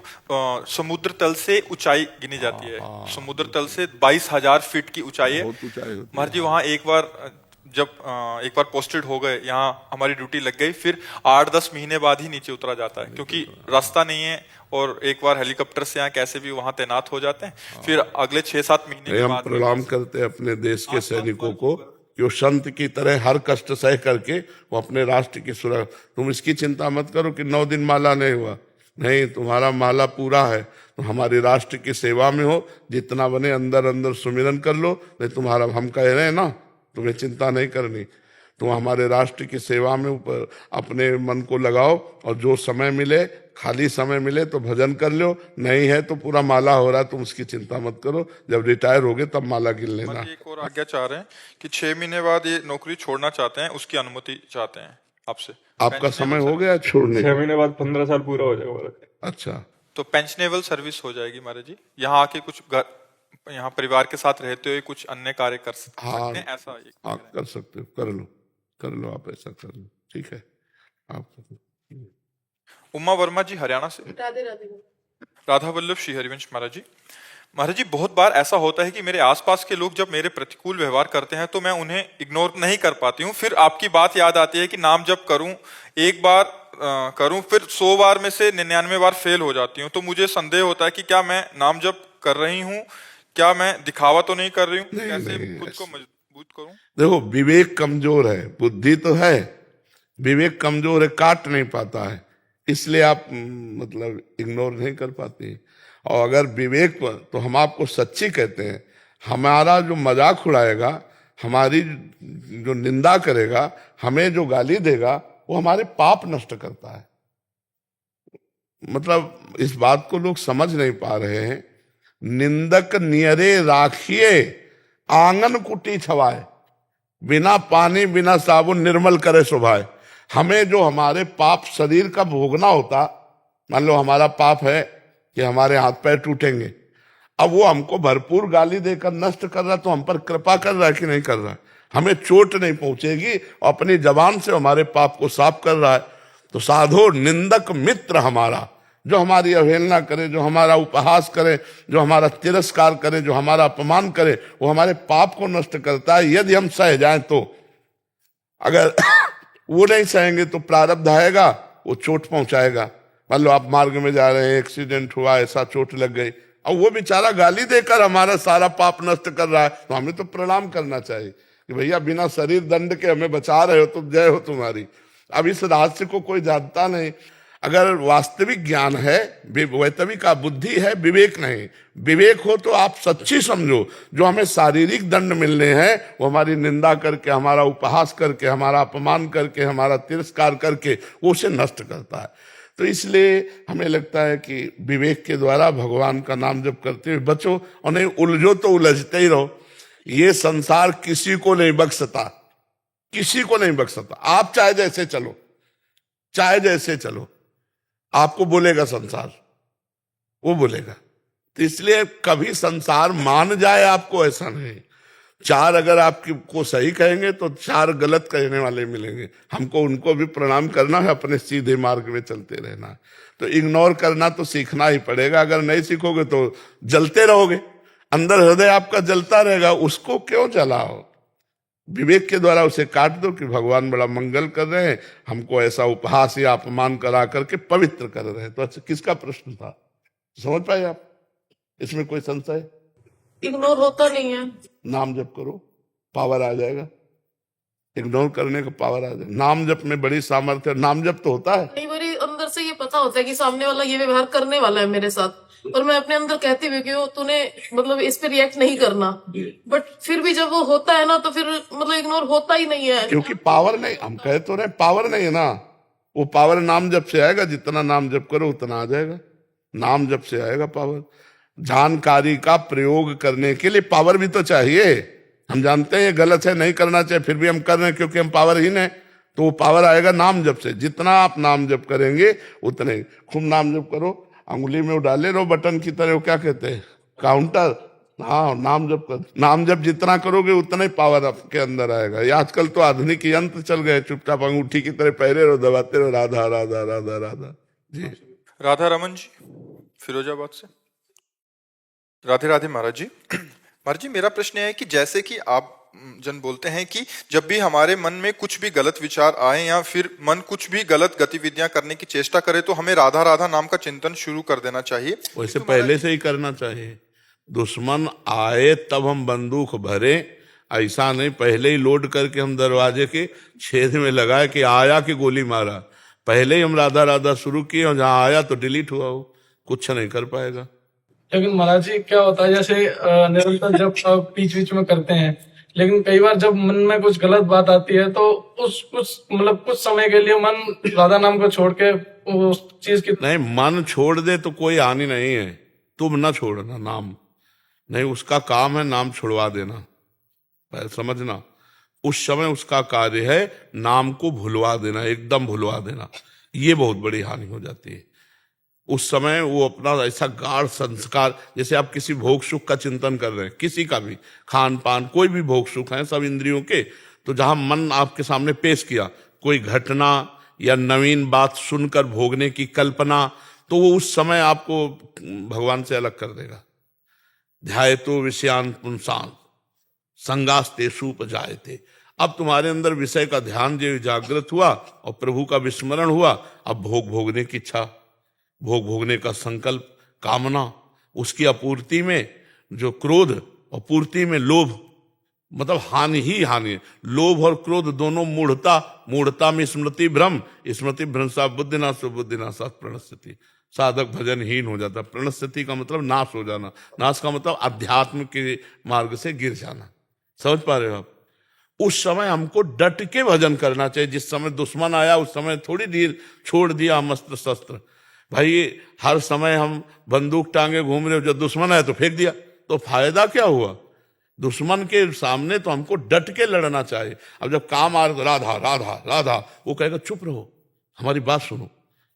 समुद्र तल से ऊंचाई गिनी जाती है। समुद्र तल से 22,000 फीट की ऊंचाई है बहुत ऊंचाई होती है। महाराज जी। वहां एक बार पोस्टेड हो गए, यहाँ हमारी ड्यूटी लग गई, फिर 8-10 महीने बाद ही नीचे उतरा जाता है, क्योंकि रास्ता नहीं है। और एक बार हेलीकॉप्टर से यहाँ कैसे भी वहां तैनात हो जाते हैं, फिर अगले 6-7 महीने के हम बाद प्रणाम करते हैं अपने देश के सैनिकों को कि वो संत की तरह हर कष्ट सह करके वो अपने राष्ट्र की सुरक्षा। तुम इसकी चिंता मत करो कि 9 दिन माला नहीं हुआ, नहीं, तुम्हारा माला पूरा है। तो हमारे राष्ट्र की सेवा में हो, जितना बने अंदर अंदर सुमिरन कर लो। नहीं तुम्हारा, हम कह रहे हैं ना, तुम्हें चिंता नहीं करनी, तुम हमारे राष्ट्र की सेवा में ऊपर अपने मन को लगाओ। और जो समय मिले, खाली समय मिले तो भजन कर लो, नहीं है तो पूरा माला हो रहा है, तुम उसकी चिंता मत करो। जब रिटायर होगे तब माला गिन लेना। एक और आज्ञा चाह रहे हैं कि 6 महीने बाद ये नौकरी छोड़ना चाहते हैं, उसकी अनुमति चाहते हैं आपसे। आपका समय हो गया छोड़ने 6 महीने बाद 15 साल पूरा हो जाएगा मेरा। अच्छा, तो पेंशनेबल सर्विस हो जाएगी महाराज जी। यहाँ आके कुछ यहाँ परिवार के साथ रहते हुए कुछ अन्य कार्य कर सकते हैं, ऐसा आप कर सकते हो, कर लो आप, ऐसा कर लो, ठीक है। आप उमा वर्मा जी हरियाणा से। राधे राधे। राधा वल्लभ श्री हरिवंश महाराज जी। महाराज जी, बहुत बार ऐसा होता है कि मेरे आसपास के लोग जब मेरे प्रतिकूल व्यवहार करते हैं तो मैं उन्हें इग्नोर नहीं कर पाती हूँ। फिर आपकी बात याद आती है कि नाम जप करूं, एक बार करूं, फिर 100 बार में से 99 बार फेल हो जाती हूँ। तो मुझे संदेह होता है कि क्या मैं नाम जप कर रही हूँ, क्या मैं दिखावा तो नहीं कर रही हूँ, कैसे खुद को मजबूत करूं? देखो, विवेक कमजोर है, बुद्धि तो है, विवेक कमजोर है, काट नहीं पाता है, इसलिए आप मतलब इग्नोर नहीं कर पाते। और अगर विवेक पर, तो हम आपको सच्ची कहते हैं, हमारा जो मजाक उड़ाएगा, हमारी जो निंदा करेगा, हमें जो गाली देगा, वो हमारे पाप नष्ट करता है। मतलब इस बात को लोग समझ नहीं पा रहे हैं। निंदक नियरे राखिए, आंगन कुटी छवाए, बिना पानी बिना साबुन निर्मल करे सुभाए। हमें जो हमारे पाप शरीर का भोगना होता, मान लो हमारा पाप है कि हमारे हाथ पैर टूटेंगे, अब वो हमको भरपूर गाली देकर नष्ट कर रहा, तो हम पर कृपा कर रहा है कि नहीं कर रहा है? हमें चोट नहीं पहुंचेगी, अपनी जबान से हमारे पाप को साफ कर रहा है। तो साधो निंदक मित्र हमारा, जो हमारी अवहेलना करे, जो हमारा उपहास करे, जो हमारा तिरस्कार करे, जो हमारा अपमान करे, वो हमारे पाप को नष्ट करता है, यदि हम सह जाएं तो। अगर वो नहीं सहेंगे तो प्रारब्ध आएगा, वो चोट पहुंचाएगा। मान लो आप मार्ग में जा रहे हैं, एक्सीडेंट हुआ, ऐसा चोट लग गई, और वो बेचारा गाली देकर हमारा सारा पाप नष्ट कर रहा है, तो हमें तो प्रणाम करना चाहिए कि भैया बिना शरीर दंड के हमें बचा रहे हो, तो जय हो तुम्हारी। अब इस रहस्य को कोई जानता नहीं। अगर वास्तविक ज्ञान है, वैतविक बुद्धि है, विवेक नहीं। विवेक हो तो आप सच्ची समझो, जो हमें शारीरिक दंड मिलने हैं, वो हमारी निंदा करके, हमारा उपहास करके, हमारा अपमान करके, हमारा तिरस्कार करके, वो उसे नष्ट करता है। तो इसलिए हमें लगता है कि विवेक के द्वारा भगवान का नाम जप करते हुए बचो, और नहीं उलझो तो उलझते ही रहो। ये संसार किसी को नहीं बख्शता, किसी को नहीं बख्शता। आप चाहे जैसे चलो, चाहे जैसे चलो, आपको बोलेगा संसार, वो बोलेगा। तो इसलिए कभी संसार मान जाए आपको, ऐसा नहीं। 4 अगर आपको सही कहेंगे तो 4 गलत कहने वाले मिलेंगे। हमको उनको भी प्रणाम करना है, अपने सीधे मार्ग में चलते रहना है। तो इग्नोर करना तो सीखना ही पड़ेगा। अगर नहीं सीखोगे तो जलते रहोगे, अंदर हृदय आपका जलता रहेगा, उसको क्यों जलाओ? विवेक के द्वारा उसे काट दो कि भगवान बड़ा मंगल कर रहे हैं, हमको ऐसा उपहास या अपमान करा करके पवित्र कर रहे हैं। तो अच्छा, किसका प्रश्न था, समझ पाए आप? इसमें कोई संशय? इग्नोर होता नहीं है। नाम जप करो, पावर आ जाएगा। इग्नोर करने का पावर आ जाएगा। नाम जप में बड़ी सामर्थ्य है। नाम जप तो होता है, कई बार अंदर से ये पता होता है कि सामने वाला ये व्यवहार करने वाला है मेरे साथ, और मैं अपने अंदर कहती हुई कि तूने मतलब इस पे रिएक्ट नहीं करना, बट फिर भी जब वो होता है ना, तो फिर मतलब इग्नोर होता ही नहीं है। क्योंकि पावर नहीं, हम कह तो रहे पावर नहीं है ना। वो पावर नाम जप से आएगा, जितना नाम जप करो उतना आ जाएगा। नाम जप से आएगा पावर। जानकारी का प्रयोग करने के लिए पावर भी तो चाहिए। हम जानते हैं ये गलत है, नहीं करना चाहिए, फिर भी हम कर रहे हैं क्योंकि हम पावरहीन हैं। तो वो पावर आएगा नाम जप से। जितना आप नाम जप करेंगे उतने। खूब नाम जप करो, अंगुली में वो डाले रहो बटन की तरह, वो क्या कहते हैं, काउंटर। हाँ, नाम जप जितना करोगे उतना ही पावर आपके अंदर आएगा। ये आजकल तो आधुनिक यंत्र चल गए, चुपचाप अंगूठी की तरह पहरे रहो, दबाते रहो, राधा राधा राधा राधा। जी राधा रमन जी फिरोजाबाद से। राधे राधे महाराज जी। महाराज जी, मेरा प्रश्न है कि जैसे कि आप जन बोलते हैं कि जब भी हमारे मन में कुछ भी गलत विचार आए या फिर मन कुछ भी गलत गतिविधियां करने की चेष्टा करे तो हमें राधा राधा नाम का चिंतन शुरू कर देना चाहिए। वैसे पहले से ही करना चाहिए। दुश्मन आए तब हम बंदूक भरे, ऐसा नहीं पहले ही लोड करके हम दरवाजे के छेद में लगाए कि आया कि गोली मारा। पहले ही हम राधा राधा शुरू किए और जहाँ आया तो डिलीट हुआ, वो कुछ नहीं कर पाएगा। लेकिन महाराज जी क्या होता है, जैसे निरंतर जब बीच बीच में करते हैं, लेकिन कई बार जब मन में कुछ गलत बात आती है तो कुछ समय के लिए मन राधा नाम को छोड़ के उस चीज की नहीं, मन छोड़ दे तो कोई हानि नहीं है, तुम ना छोड़ना नाम, नहीं उसका काम है नाम छुड़वा देना, समझना। उस समय उसका कार्य है नाम को भुलवा देना, एकदम भुलवा देना। ये बहुत बड़ी हानि हो जाती है। उस समय वो अपना ऐसा गाढ़ संस्कार, जैसे आप किसी भोग सुख का चिंतन कर रहे हैं, किसी का भी खान पान, कोई भी भोग सुख है सब इंद्रियों के, तो जहां मन आपके सामने पेश किया कोई घटना या नवीन बात सुनकर भोगने की कल्पना, तो वो उस समय आपको भगवान से अलग कर देगा। ध्यायतो विषयान पुंसान संगास्तेषु उपजायते। अब तुम्हारे अंदर विषय का ध्यान जो जागृत हुआ और प्रभु का विस्मरण हुआ, अब भोगने की इच्छा, भोगने का संकल्प, कामना, उसकी अपूर्ति में जो क्रोध और पूर्ति में लोभ, मतलब हानि ही हानि। लोभ और क्रोध दोनों मूढ़ता में स्मृति भ्रम, स्मृति भ्रंशा बुद्धिनाश, बुद्धिनाशात् प्रणश्यति। साधक भजनहीन हो जाता। प्रणश्यति का मतलब नाश हो जाना, नाश का मतलब अध्यात्म के मार्ग से गिर जाना। समझ पा रहे हो आप? उस समय हमको डट के भजन करना चाहिए। जिस समय दुश्मन आया उस समय थोड़ी देर छोड़ दिया हम अस्त्र शस्त्र। भाई हर समय हम बंदूक टांगे घूम रहे हो, जब दुश्मन आया तो फेंक दिया, तो फायदा क्या हुआ? दुश्मन के सामने तो हमको डट के लड़ना चाहिए। अब जब काम आ राधा राधा राधा, वो कहेगा चुप रहो, हमारी बात सुनो,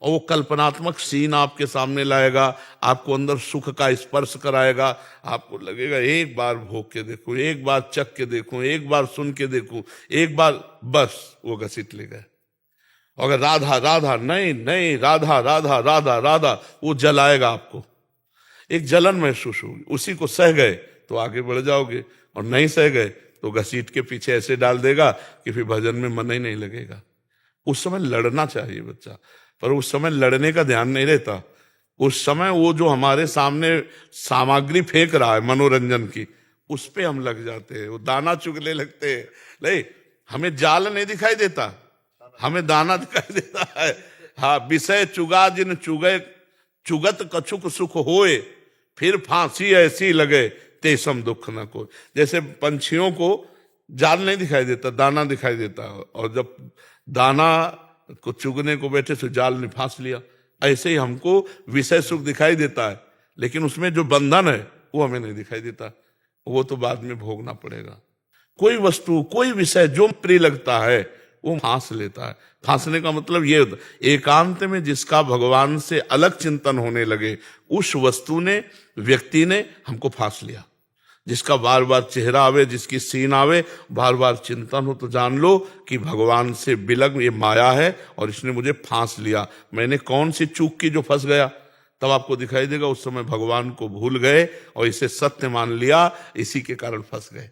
और वो कल्पनात्मक सीन आपके सामने लाएगा, आपको अंदर सुख का स्पर्श कराएगा। आपको लगेगा एक बार भोग के देखूं, एक बार चख के देखूं, एक बार सुन के देखूं, एक बार, बस वो घसीट लेगा। अगर राधा राधा नहीं नहीं, राधा राधा राधा राधा, वो जलाएगा आपको, एक जलन महसूस होगी। उसी को सह गए तो आगे बढ़ जाओगे, और नहीं सह गए तो घसीट के पीछे ऐसे डाल देगा कि फिर भजन में मन ही नहीं लगेगा। उस समय लड़ना चाहिए बच्चा, पर उस समय लड़ने का ध्यान नहीं रहता। उस समय वो जो हमारे सामने सामग्री फेंक रहा है मनोरंजन की, उस पे हम लग जाते हैं, वो दाना चुगने लगते हैं। नहीं, हमें जाल नहीं दिखाई देता, हमें दाना दिखाई देता है। हाँ, विषय चुगा जिन चुगे, चुगत कछुक सुख होए, फिर फांसी ऐसी लगे तेसम दुख न को। जैसे पंछियों को जाल नहीं दिखाई देता, दाना दिखाई देता, और जब दाना को चुगने को बैठे तो जाल ने फांस लिया। ऐसे ही हमको विषय सुख दिखाई देता है, लेकिन उसमें जो बंधन है वो हमें नहीं दिखाई देता, वो तो बाद में भोगना पड़ेगा। कोई वस्तु, कोई विषय जो प्रिय लगता है वो फांस लेता है। फांसने का मतलब ये होता है एकांत में जिसका भगवान से अलग चिंतन होने लगे, उस वस्तु ने, व्यक्ति ने हमको फांस लिया। जिसका बार बार चेहरा आवे, जिसकी सीन आवे, बार बार चिंतन हो, तो जान लो कि भगवान से बिलग ये माया है और इसने मुझे फांस लिया। मैंने कौन सी चूक की जो फंस गया, तब आपको दिखाई देगा उस समय भगवान को भूल गए और इसे सत्य मान लिया, इसी के कारण फंस गए।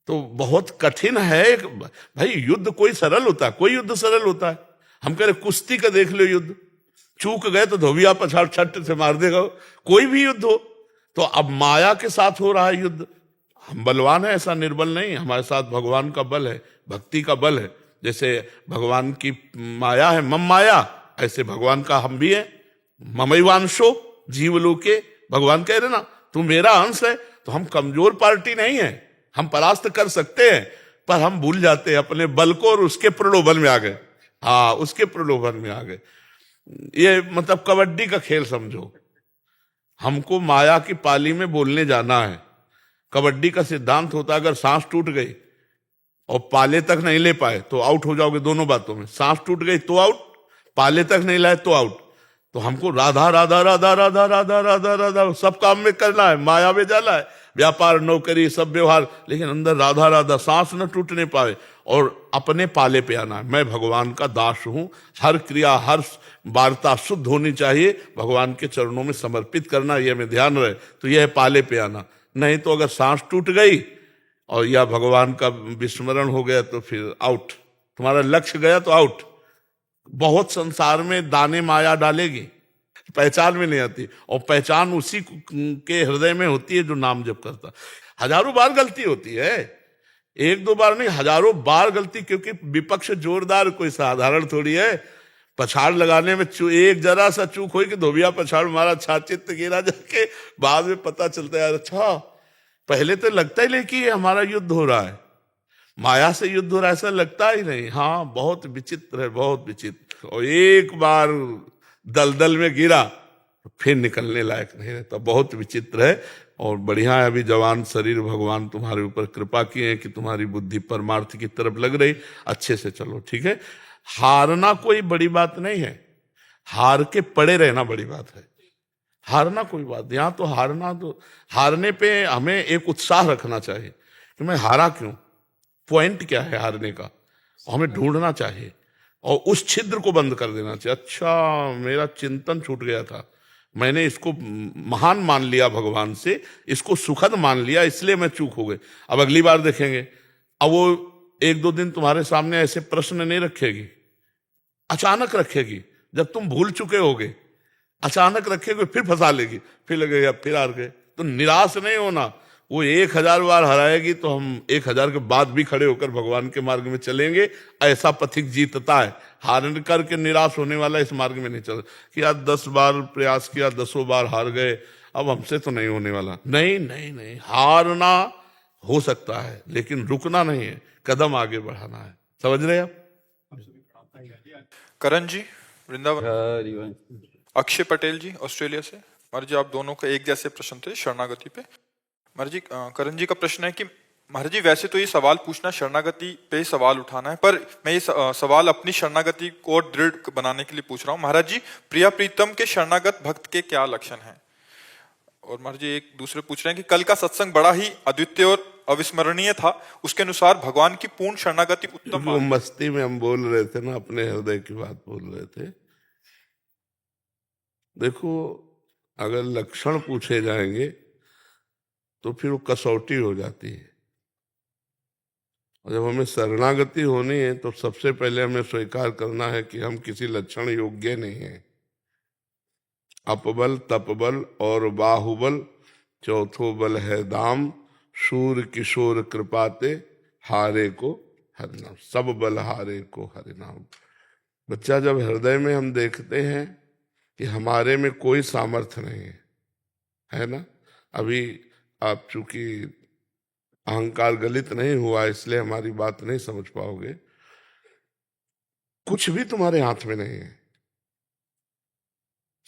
तो बहुत कठिन है भाई। युद्ध कोई सरल होता है? कोई युद्ध सरल होता है? हम कह रहे कुश्ती का देख लो युद्ध, चूक गए तो धोबिया पछाड़ छट से मार देगा, कोई भी युद्ध हो। तो अब माया के साथ हो रहा है युद्ध। हम बलवान है ऐसा निर्बल नहीं, हमारे साथ भगवान का बल है, भक्ति का बल है। जैसे भगवान की माया है मम माया, ऐसे भगवान का हम भी है। ममैवांशो जीवलोके, भगवान कह रहे ना तू मेरा अंश है। तो हम कमजोर पार्टी नहीं है, हम परास्त कर सकते हैं, पर हम भूल जाते हैं अपने बल को और उसके प्रलोभन में आ गए। हाँ, उसके प्रलोभन में आ गए। ये मतलब कबड्डी का खेल समझो। हमको माया की पाली में बोलने जाना है। कबड्डी का सिद्धांत होता है अगर सांस टूट गई और पाले तक नहीं ले पाए तो आउट हो जाओगे दोनों बातों में। सांस टूट गई तो आउट, पाले तक नहीं लाए तो आउट। तो हमको राधा राधा राधा राधा राधा राधा राधा सब काम में करना है, माया में जाना है, व्यापार नौकरी सब व्यवहार, लेकिन अंदर राधा राधा, सांस न टूटने पाए और अपने पाले पे आना है। मैं भगवान का दास हूं, हर क्रिया हर वार्ता शुद्ध होनी चाहिए, भगवान के चरणों में समर्पित करना, यह में ध्यान रहे, तो यह पाले पे आना। नहीं तो अगर सांस टूट गई और या भगवान का विस्मरण हो गया तो फिर आउट, तुम्हारा लक्ष्य गया तो आउट। बहुत संसार में दाने माया डालेगी, पहचान में नहीं आती, और पहचान उसी के हृदय में होती है जो नाम जप करता। हजारों बार गलती होती है, एक दो बार नहीं, हजारों बार गलती, क्योंकि विपक्ष जोरदार, कोई साधारण थोड़ी है। पछाड़ लगाने में एक जरा सा चूक हुई कि धोबिया पछाड़ मारा, छाचित गिरा, जाके बाद में पता चलता है अच्छा, पहले तो लगता ही नहीं कि ये हमारा युद्ध हो रहा है, माया से युद्ध हो रहा है, ऐसा लगता ही नहीं। हाँ, बहुत विचित्र है, बहुत विचित्र। और एक बार दलदल में गिरा फिर निकलने लायक नहीं रहता, बहुत विचित्र है। और बढ़िया है, अभी जवान शरीर भगवान तुम्हारे ऊपर कृपा किए हैं कि तुम्हारी बुद्धि परमार्थ की तरफ लग रही, अच्छे से चलो, ठीक है। हारना कोई बड़ी बात नहीं है, हार के पड़े रहना बड़ी बात है। हारना कोई बात, यहाँ तो हारना, तो हारने पे हमें एक उत्साह रखना चाहिए कि मैं हारा क्यों, पॉइंट क्या है हारने का, हमें ढूंढना चाहिए और उस छिद्र को बंद कर देना चाहिए। अच्छा, मेरा चिंतन छूट गया था, मैंने इसको महान मान लिया भगवान से, इसको सुखद मान लिया, इसलिए मैं चूक हो गई। अब अगली बार देखेंगे, अब वो एक दो दिन तुम्हारे सामने ऐसे प्रश्न नहीं रखेगी, अचानक रखेगी, जब तुम भूल चुके होगे अचानक रखेगी, फिर फंसा लेगी, फिर लगेगा फिर हार गए। तो निराश नहीं होना, वो 1000 बार हराएगी तो हम 1000 के बाद भी खड़े होकर भगवान के मार्ग में चलेंगे, ऐसा पथिक जीतता है। हार करके निराश होने वाला इस मार्ग में नहीं चल कि आज 10 बार प्रयास किया, 10 बार हार गए, अब हमसे तो नहीं होने वाला। नहीं नहीं नहीं, हारना हो सकता है लेकिन रुकना नहीं है, कदम आगे बढ़ाना है। समझ रहे आप? करण जी वृंदावन, अक्षय पटेल जी ऑस्ट्रेलिया से। महाराज जी, आप दोनों का एक जैसे प्रश्न थे शरणागति पे। महाराज जी, करण जी का प्रश्न है कि महाराज जी, वैसे तो ये सवाल पूछना शरणागति पे सवाल उठाना है, पर मैं ये सवाल अपनी शरणागति को और दृढ़ बनाने के लिए पूछ रहा हूँ। महाराज जी, प्रिया प्रीतम के शरणागत भक्त के क्या लक्षण हैं? और महाराज जी एक दूसरे पूछ रहे हैं कि कल का सत्संग बड़ा ही अद्वितीय और अविस्मरणीय था, उसके अनुसार भगवान की पूर्ण शरणागति उत्तम। वो मस्ती में हम बोल रहे थे ना, अपने हृदय की बात बोल रहे थे। देखो, अगर लक्षण पूछे जाएंगे तो फिर वो कसौटी हो जाती है, और जब हमें शरणागति होनी है तो सबसे पहले हमें स्वीकार करना है कि हम किसी लक्षण योग्य नहीं हैं। अपबल, तपबल और बाहुबल, चौथो बल है दाम, शूर किशोर कृपाते, हारे को हरिनाम, सब बल हारे को हरिनाम। बच्चा, जब हृदय में हम देखते हैं कि हमारे में कोई सामर्थ्य नहीं है ना, अभी आप चूंकि अहंकार गलित नहीं हुआ इसलिए हमारी बात नहीं समझ पाओगे, कुछ भी तुम्हारे हाथ में नहीं है।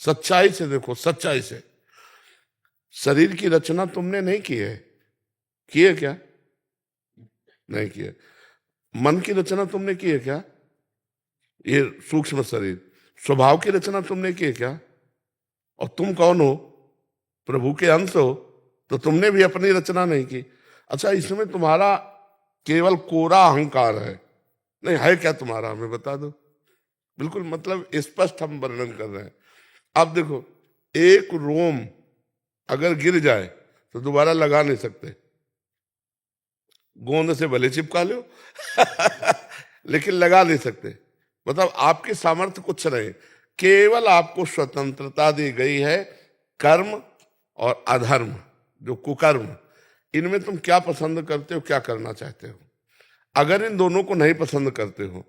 सच्चाई से देखो, सच्चाई से। शरीर की रचना तुमने नहीं की है, की है क्या? नहीं की है। मन की रचना तुमने की है क्या? ये सूक्ष्म शरीर, स्वभाव की रचना तुमने की है क्या? और तुम कौन हो? प्रभु के अंश हो, तो तुमने भी अपनी रचना नहीं की। अच्छा, इसमें तुम्हारा केवल कोरा अहंकार है, नहीं है क्या तुम्हारा? हमें बता दो। बिल्कुल, मतलब स्पष्ट हम वर्णन कर रहे हैं। अब देखो, एक रोम अगर गिर जाए तो दोबारा लगा नहीं सकते, गोंद से भले चिपका लो लेकिन लगा नहीं सकते। मतलब आपकी सामर्थ्य कुछ नहीं, केवल आपको स्वतंत्रता दी गई है। कर्म और अधर्म, जो कुकर्म, इनमें तुम क्या पसंद करते हो, क्या करना चाहते हो। अगर इन दोनों को नहीं पसंद करते हो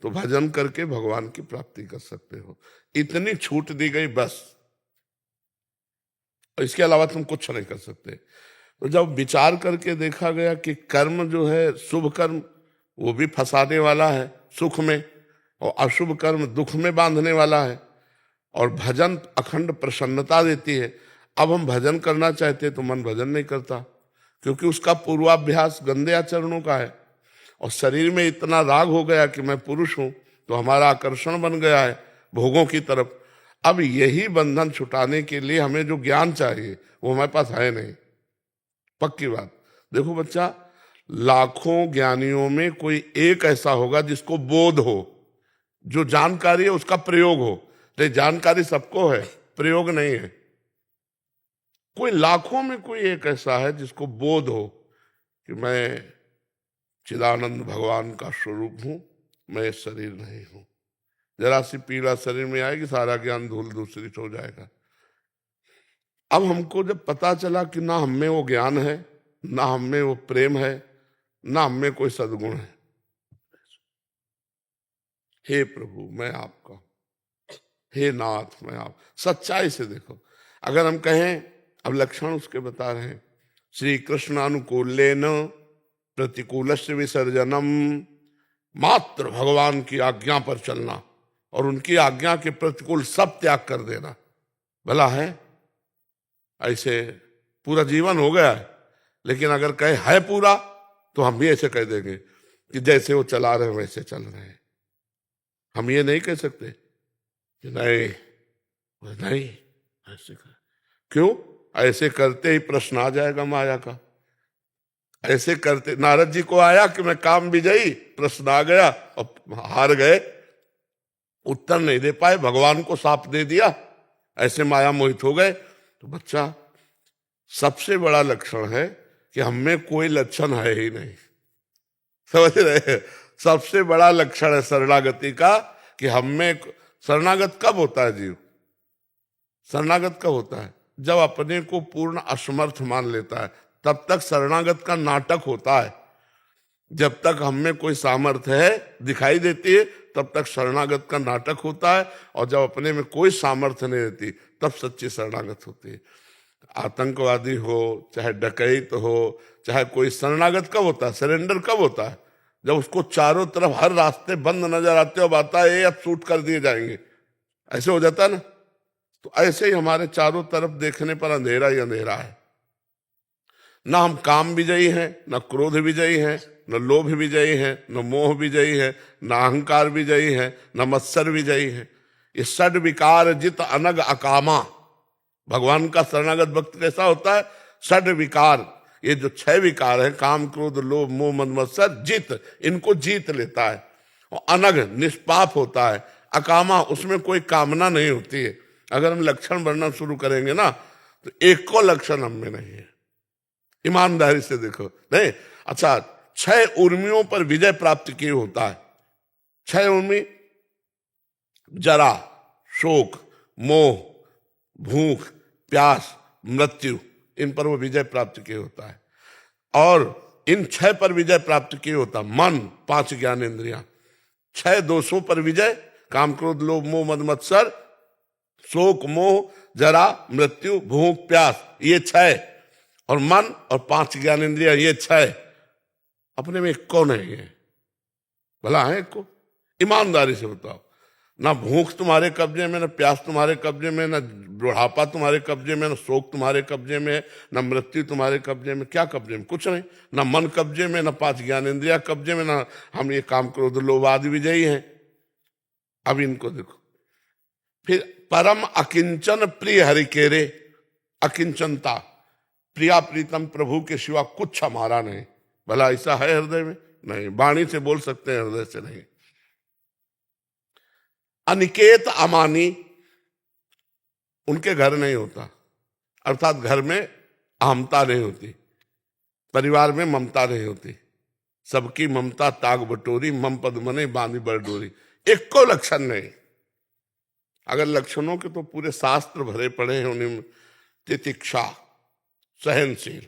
तो भजन करके भगवान की प्राप्ति कर सकते हो। इतनी छूट दी गई बस, इसके अलावा तुम कुछ नहीं कर सकते। तो जब विचार करके देखा गया कि कर्म जो है, शुभ कर्म, वो भी फंसाने वाला है सुख में, और अशुभ कर्म दुख में बांधने वाला है, और भजन अखंड प्रसन्नता देती है। अब हम भजन करना चाहते तो मन भजन नहीं करता, क्योंकि उसका पूर्वाभ्यास गंदे आचरणों का है। और शरीर में इतना राग हो गया कि मैं पुरुष हूं, तो हमारा आकर्षण बन गया है भोगों की तरफ। अब यही बंधन छुटाने के लिए हमें जो ज्ञान चाहिए वो हमारे पास है नहीं। पक्की बात। देखो बच्चा, लाखों ज्ञानियों में कोई एक ऐसा होगा जिसको बोध हो, जो जानकारी है उसका प्रयोग हो। तो जानकारी सबको है, प्रयोग नहीं है। कोई लाखों में कोई एक ऐसा है जिसको बोध हो कि मैं चिदानंद भगवान का स्वरूप हूं, मैं ये शरीर नहीं हूं। जरा सी पीड़ा शरीर में आएगी, सारा ज्ञान धूल दूसरित हो जाएगा। अब हमको जब पता चला कि ना हम में वो ज्ञान है, ना हम में वो प्रेम है, ना हम में कोई सद्गुण है, हे प्रभु मैं आपका, हे नाथ मैं आप, सच्चाई से देखो। अगर हम कहें, अब लक्षण उसके बता रहे हैं, श्री कृष्ण अनुकूलेन प्रतिकूलस्य विसर्जनम, मात्र भगवान की आज्ञा पर चलना और उनकी आज्ञा के प्रतिकूल सब त्याग कर देना। भला है ऐसे पूरा जीवन हो गया है, लेकिन अगर कहे है पूरा तो हम भी ऐसे कह देंगे कि जैसे वो चला रहे हैं वैसे चल रहे हैं। हम ये नहीं कह सकते कि नहीं नहीं ऐसे कर। क्यों? ऐसे करते ही प्रश्न आ जाएगा माया का। ऐसे करते नारद जी को आया कि मैं काम विजयी, प्रश्न आ गया और हार गए, उत्तर नहीं दे पाए, भगवान को साफ दे दिया, ऐसे माया मोहित हो गए। तो बच्चा, सबसे बड़ा लक्षण है कि हम में कोई लक्षण है ही नहीं। समझ रहे? सबसे बड़ा लक्षण है शरणागति का कि हम में, शरणागत कब होता है जीव? शरणागत कब होता है? जब अपने को पूर्ण असमर्थ मान लेता है, तब तक शरणागत का नाटक होता है। जब तक हम में कोई सामर्थ्य है दिखाई देती है, तब तक शरणागत का नाटक होता है, और जब अपने में कोई सामर्थ्य नहीं रहती तब सच्ची शरणागत होती है। आतंकवादी हो, चाहे डकैत हो, चाहे कोई, शरणागत कब होता है? सरेंडर कब होता है? जब उसको चारों तरफ हर रास्ते बंद नजर आते हो, आता है अब शूट कर दिए जाएंगे, ऐसे हो जाता है ना। तो ऐसे ही हमारे चारों तरफ देखने पर अंधेरा ही अंधेरा है। ना हम काम विजयी हैं, ना क्रोध विजयी हैं, न लोभ विजयी हैं, न मोह विजयी है, न अहंकार विजयी है, न मत्सर विजयी है। ये षड विकार जित अनग अकामा। भगवान का शरणागत भक्त कैसा होता है? षड विकार, ये जो 6 विकार है, काम क्रोध लोभ मोह मद मत्सर, जित, इनको जीत लेता है। और अनग, निष्पाप होता है। अकामा, उसमें कोई कामना नहीं होती है। अगर हम लक्षण वर्णन शुरू करेंगे ना, तो एक को लक्षण हम में नहीं है। ईमानदारी से देखो। नहीं, अच्छा, 6 उर्मियों पर विजय प्राप्त किए होता है। 6 उर्मी, जरा, शोक, मोह, भूख, प्यास, मृत्यु, इन पर वो विजय प्राप्त किए होता है। और इन 6 पर विजय प्राप्त किए होता है। मन, 5 ज्ञानेंद्रियां, 6 दोषों पर विजय, काम क्रोध लोभ मोह मद मत्सर, शोक मोह, जरा, मृत्यु, भूख, प्यास, ये 6, और मन और 5 ज्ञानेंद्रियां, ये 6 अपने में एक को नहीं है। भला है एक को? ईमानदारी से बताओ। ना भूख तुम्हारे कब्जे में, ना प्यास तुम्हारे कब्जे में, ना बुढ़ापा तुम्हारे कब्जे में, ना शोक तुम्हारे कब्जे में, ना मृत्यु तुम्हारे कब्जे में। क्या कब्जे में? कुछ नहीं। ना मन कब्जे में, ना 5 ज्ञानेंद्रिया कब्जे में, ना हम ये काम क्रोध लोभ आदि विजयी हैं। अब इनको देखो। फिर परम अकिंचन प्रिय हरि केरे, अकिंचनता, प्रिया प्रीतम प्रभु के सिवा कुछ हमारा नहीं। भला ऐसा है हृदय में? नहीं। वाणी से बोल सकते हैं, हृदय से नहीं। अनिकेत अमानी, उनके घर नहीं होता, अर्थात घर में अहमता नहीं होती, परिवार में ममता नहीं होती। सबकी ममता ताग बटोरी, मम पद मने बांधी बरडोरी। एक को लक्षण नहीं। अगर लक्षणों के तो पूरे शास्त्र भरे पड़े हैं उन्हीं में। तितिक्षा, सहनशील,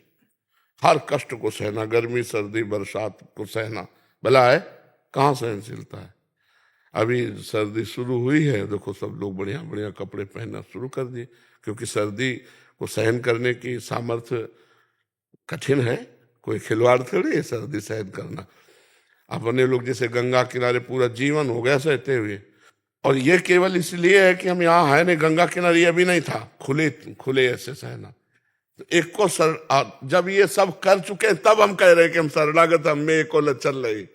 हर कष्ट को सहना, गर्मी सर्दी बरसात को सहना। भला है? कहाँ सहनशीलता है? अभी सर्दी शुरू हुई है, देखो सब लोग बढ़िया बढ़िया कपड़े पहनना शुरू कर दिए, क्योंकि सर्दी को सहन करने की सामर्थ्य कठिन है। कोई खिलवाड़ थोड़ी है सर्दी सहन करना। अपने लोग जैसे गंगा किनारे पूरा जीवन हो गया सहते हुए, और ये केवल इसलिए है कि हम यहाँ है नहीं, गंगा किनारे अभी नहीं था, खुले खुले ऐसे सहना। तो एक को जब ये सब कर चुके हैं तब हम कह रहे हैं कि हम शरणागत, हम में एक को चल रही।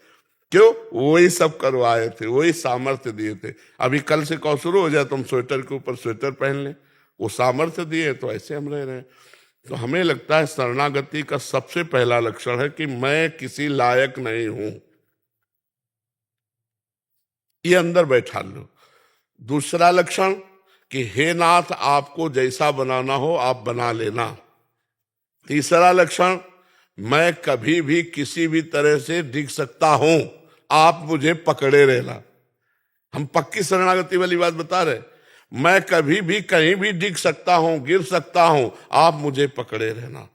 क्यों? वही सब करवाए थे, वही सामर्थ्य दिए थे। अभी कल से कौ शुरू हो जाए तो हम स्वेटर के ऊपर स्वेटर पहन लें, वो सामर्थ्य दिए तो ऐसे हम रह रहे हैं। तो हमें लगता है शरणागति का सबसे पहला लक्षण है कि मैं किसी लायक नहीं हूं, ये अंदर बैठा लो। दूसरा लक्षण कि हे नाथ, आपको जैसा बनाना हो आप बना लेना। तीसरा लक्षण, मैं कभी भी किसी भी तरह से डिग सकता हूं, आप मुझे पकड़े रहना। हम पक्की शरणागति वाली बात बता रहे, मैं कभी भी कहीं भी डिग सकता हूं, गिर सकता हूं, आप मुझे पकड़े रहना।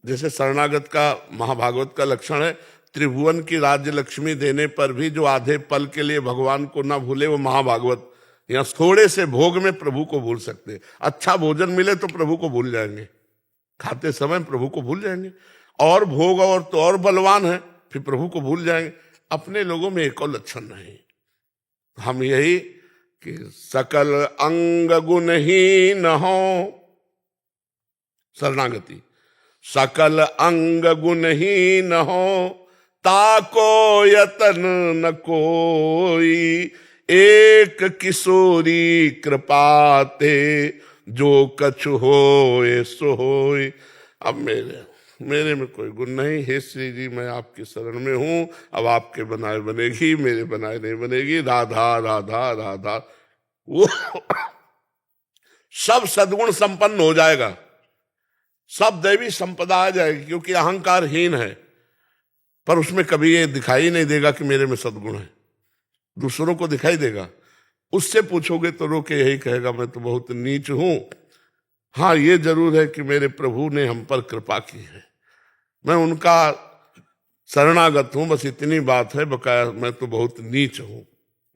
जैसे शरणागत का महाभागवत का लक्षण है, त्रिभुवन की राज्य लक्ष्मी देने पर भी जो आधे पल के लिए भगवान को ना भूले वो महाभागवत। यहाँ थोड़े से भोग में प्रभु को भूल सकते, अच्छा भोजन मिले तो प्रभु को भूल जाएंगे, खाते समय प्रभु को भूल जाएंगे, और भोग और तो और बलवान है फिर प्रभु को भूल जाएंगे। अपने लोगों में एक और लक्षण नहीं। हम यही कि सकल अंग गुणहीन हो, शरणागति, सकल अंग गुणहीन हो, ताको यतन न कोई, एक किशोरी कृपाते, जो कछु होए सो होए। अब मेरे में कोई गुण नहीं, हे श्री जी मैं आपकी शरण में हूं, अब आपके बनाए बनेगी, मेरे बनाए नहीं बनेगी। राधा राधा राधा, वो सब सद्गुण संपन्न हो जाएगा, सब दैवी संपदा आ जाएगी, क्योंकि अहंकारहीन है। पर उसमें कभी ये दिखाई नहीं देगा कि मेरे में सद्गुण है, दूसरों को दिखाई देगा। उससे पूछोगे तो रो के यही कहेगा मैं तो बहुत नीच हूं। हाँ, ये जरूर है कि मेरे प्रभु ने हम पर कृपा की है, मैं उनका शरणागत हूं, बस इतनी बात है। बकाया मैं तो बहुत नीच हूं,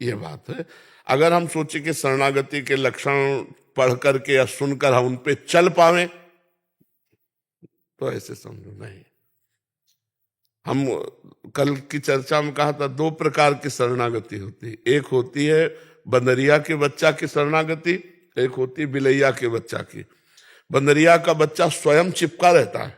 ये बात है। अगर हम सोचे कि शरणागति के लक्षण पढ़ करके या सुनकर हम उन पे चल पावे तो ऐसे समझो नहीं। हम कल की चर्चा में कहा था 2 प्रकार की शरणागति होती है। एक होती है बंदरिया के बच्चा की शरणागति, एक होती है बिलैया के बच्चा की। बंदरिया का बच्चा स्वयं चिपका रहता है,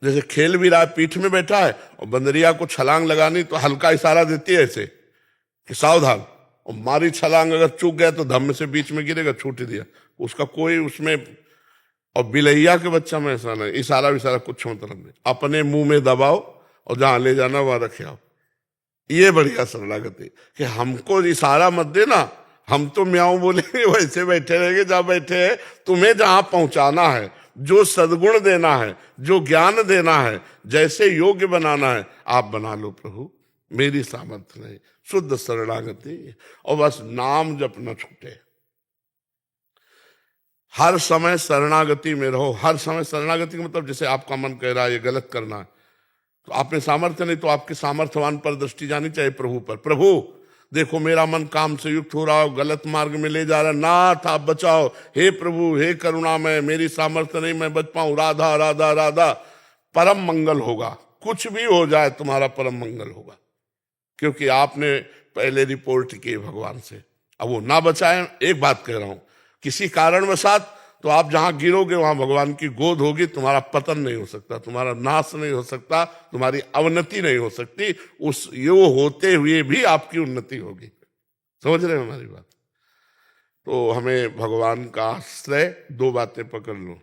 जैसे खेल भी रहा है, पीठ में बैठा है और बंदरिया को छलांग लगानी तो हल्का इशारा देती है ऐसे कि सावधान, और मारी छलांग, अगर चूक गया तो धम्म से बीच में गिरेगा, छूट दिया, उसका कोई उसमें। और बिलैया के बच्चा में ऐसा नहीं, इशारा विशारा कुछ मतलब नहीं, अपने मुंह में दबाओ और जहां ले जाना वहां रखे आओ। ये बढ़िया शरणागति कि हमको इशारा मत देना, हम तो म्याऊं बोलेंगे, वैसे बैठे रहेंगे जहां बैठे हैं। तुम्हें जहां पहुंचाना है, जो सद्गुण देना है, जो ज्ञान देना है, जैसे योग्य बनाना है, आप बना लो प्रभु, मेरी सामर्थ्य नहीं। शुद्ध शरणागति, और बस नाम जप न छूटे। हर समय शरणागति में रहो, हर समय शरणागति का मतलब जैसे आपका मन कह रहा है ये गलत करना है, तो आप में सामर्थ्य नहीं तो आपके सामर्थ्यवान पर दृष्टि जानी चाहिए प्रभु पर। प्रभु देखो मेरा मन काम से युक्त हो रहा हो, गलत मार्ग में ले जा रहा है, नाथ आप बचाओ, हे प्रभु हे करुणामय, मेरी सामर्थ्य नहीं मैं बच पाऊं, राधा राधा राधा। परम मंगल होगा, कुछ भी हो जाए तुम्हारा परम मंगल होगा, क्योंकि आपने पहले रिपोर्ट की भगवान से। अब वो ना बचाए, एक बात कह रहा हूं, किसी कारणवशात तो आप जहां गिरोगे वहां भगवान की गोद होगी, तुम्हारा पतन नहीं हो सकता, तुम्हारा नाश नहीं हो सकता, तुम्हारी अवनति नहीं हो सकती, उस ये होते हुए भी आपकी उन्नति होगी। समझ रहे हैं हमारी बात? तो हमें भगवान का आश्रय, 2 बातें पकड़ लो,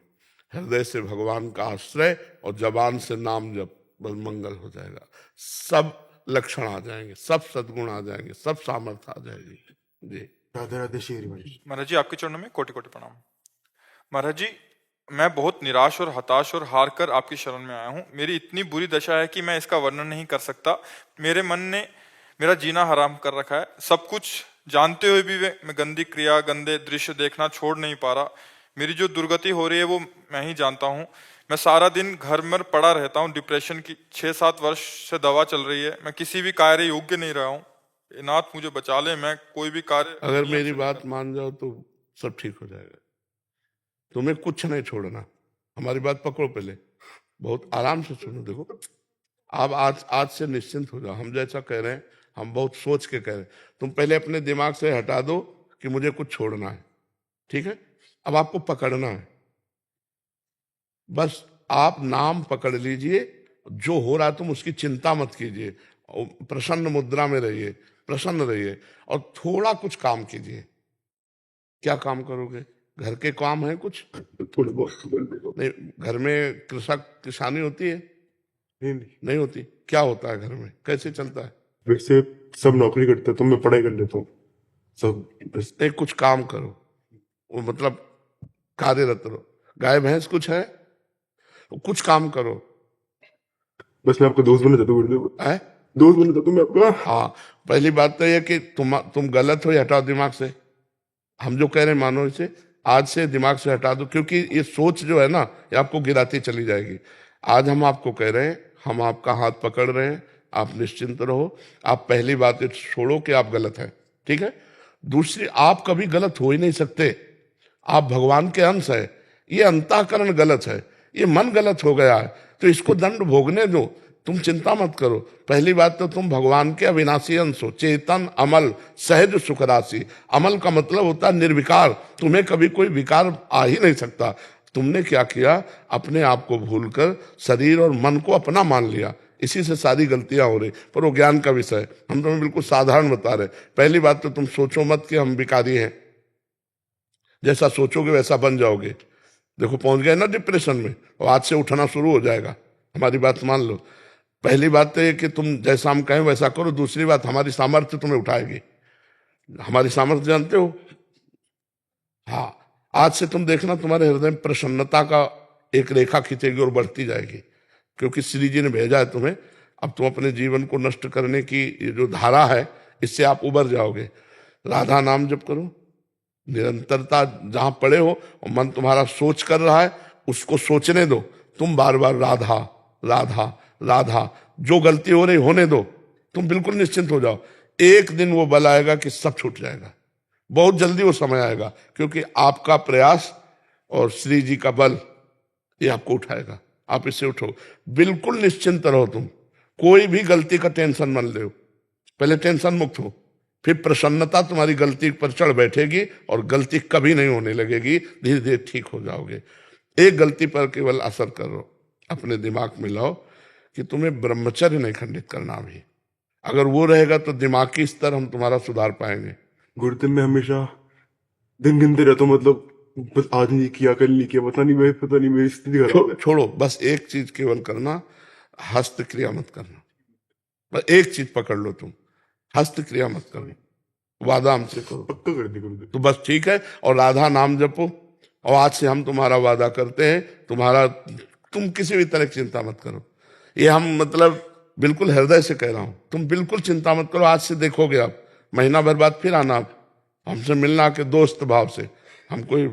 हृदय से भगवान का आश्रय और जबान से नाम जप, बस मंगल हो जाएगा। सब लक्षण आ जाएंगे, सब सद्गुण आ जाएंगे, सब सामर्थ्य आ जाएगी। जी राधे राधे श्री हरि। महाराज जी आपके चरणों में कोटि कोटि प्रणाम। महाराज जी मैं बहुत निराश और हताश और हार कर आपकी शरण में आया हूँ। मेरी इतनी बुरी दशा है कि मैं इसका वर्णन नहीं कर सकता। मेरे मन ने मेरा जीना हराम कर रखा है। सब कुछ जानते हुए भी मैं गंदी क्रिया, गंदे दृश्य देखना छोड़ नहीं पा रहा। मेरी जो दुर्गति हो रही है वो मैं ही जानता हूँ। मैं सारा दिन घर में पड़ा रहता हूँ। डिप्रेशन की 6-7 वर्ष से दवा चल रही है। मैं किसी भी कार्य योग्य नहीं रहा हूँ। नाथ मुझे बचा ले, मैं कोई भी कार्य। अगर मेरी बात मान जाओ तो सब ठीक हो जाएगा। तुम्हें कुछ नहीं छोड़ना। हमारी बात पकड़ो, पहले बहुत आराम से सुनो। देखो आप आज से निश्चिंत हो जाओ। हम जैसा कह रहे हैं हम बहुत सोच के कह रहे हैं। तुम पहले अपने दिमाग से हटा दो कि मुझे कुछ छोड़ना है, ठीक है? अब आपको पकड़ना है। बस आप नाम पकड़ लीजिए, जो हो रहा है तुम उसकी चिंता मत कीजिए, और प्रसन्न मुद्रा में रहिए, प्रसन्न रहिए, और थोड़ा कुछ काम कीजिए। क्या काम करोगे? घर के काम है कुछ? थोड़े बहुत नहीं, घर में कृषक किसानी होती है? नहीं। नहीं होती। क्या होता है घर में, कैसे चलता है? वैसे सब नौकरी करते हैं तो मैं पढ़ाई कर लेता हूँ सब बस। नहीं, कुछ काम करो, वो मतलब कार्यरत रहो। गाय भैंस कुछ है? कुछ काम करो। बस मैं आपका दोस्त बनना चाहता हूँ गुरुदेव, है? दोस्त बनना चाहता हूँ मैं आपका। हाँ, पहली बात तो यह कि तुम गलत हो, ये हटाओ दिमाग से। हम जो कह रहे हैं मानो इसे, आज से दिमाग से हटा दो, क्योंकि ये सोच जो है ना, ये आपको गिराती चली जाएगी। आज हम आपको कह रहे हैं, हम आपका हाथ पकड़ रहे हैं, आप निश्चिंत रहो। आप पहली बात ये छोड़ो कि आप गलत हैं, ठीक है? दूसरी, आप कभी गलत हो ही नहीं सकते। आप भगवान के अंश है। ये अंतःकरण गलत है, ये मन गलत हो गया है, तो इसको दंड भोगने दो, तुम चिंता मत करो। पहली बात तो तुम भगवान के अविनाशी अंश हो, चेतन, अमल, सहज सुख राशि। अमल का मतलब होता है निर्विकार, तुम्हें कभी कोई विकार आ ही नहीं सकता। तुमने क्या किया? अपने आप को भूलकर शरीर और मन को अपना मान लिया, इसी से सारी गलतियां हो रही। पर वो ज्ञान का विषय, हम तुम्हें बिल्कुल साधारण बता रहे। पहली बात तो तुम सोचो मत कि हम विकारी हैं। जैसा सोचोगे वैसा बन जाओगे। देखो पहुंच गए ना डिप्रेशन में, और आज से उठना शुरू हो जाएगा। हमारी बात मान लो। पहली बात तो ये कि तुम जैसा हम कहें वैसा करो। दूसरी बात, हमारी सामर्थ्य तुम्हें उठाएगी। हमारी सामर्थ्य जानते हो? हाँ, आज से तुम देखना तुम्हारे हृदय में प्रसन्नता का एक रेखा खींचेगी और बढ़ती जाएगी, क्योंकि श्री जी ने भेजा है तुम्हें। अब तुम अपने जीवन को नष्ट करने की ये जो धारा है, इससे आप उबर जाओगे। राधा नाम जप करो, निरंतरता जहां पड़े हो और मन तुम्हारा सोच कर रहा है, उसको सोचने दो। तुम बार बार राधा राधा राधा, जो गलती हो रही होने दो, तुम बिल्कुल निश्चिंत हो जाओ। एक दिन वो बल आएगा कि सब छूट जाएगा। बहुत जल्दी वो समय आएगा, क्योंकि आपका प्रयास और श्री जी का बल ये आपको उठाएगा। आप इससे उठो, बिल्कुल निश्चिंत रहो। तुम कोई भी गलती का टेंशन मत लो, पहले टेंशन मुक्त हो, फिर प्रसन्नता तुम्हारी गलती पर चढ़ बैठेगी और गलती कभी नहीं होने लगेगी। धीरे धीरे ठीक हो जाओगे। एक गलती पर केवल असर करो, अपने दिमाग में लाओ कि तुम्हें ब्रह्मचर्य नहीं खंडित करना भी। अगर वो रहेगा तो दिमागी स्तर हम तुम्हारा सुधार पाएंगे। गुरुदेव मैं हमेशा दिन गिनते रहता हूँ, मतलब बस आज नहीं किया, कल नहीं किया, पता नहीं मेरी स्थिति खराब है। छोड़ो, बस एक चीज केवल करना, हस्त क्रिया मत करना। बस एक चीज पकड़ लो तुम, हस्त क्रिया मत करो। वादा हमसे करो, पक्का कर दी गुरुदेव। तो बस ठीक है। और राधा नाम जपो। और आज से हम तुम्हारा वादा करते हैं, तुम किसी भी तरह की चिंता मत करो। ये हम मतलब बिल्कुल हृदय से कह रहा हूं, तुम बिल्कुल चिंता मत करो। आज से देखोगे आप, महीना भर बाद फिर आना आप हमसे मिलना, के दोस्त भाव से। हम कोई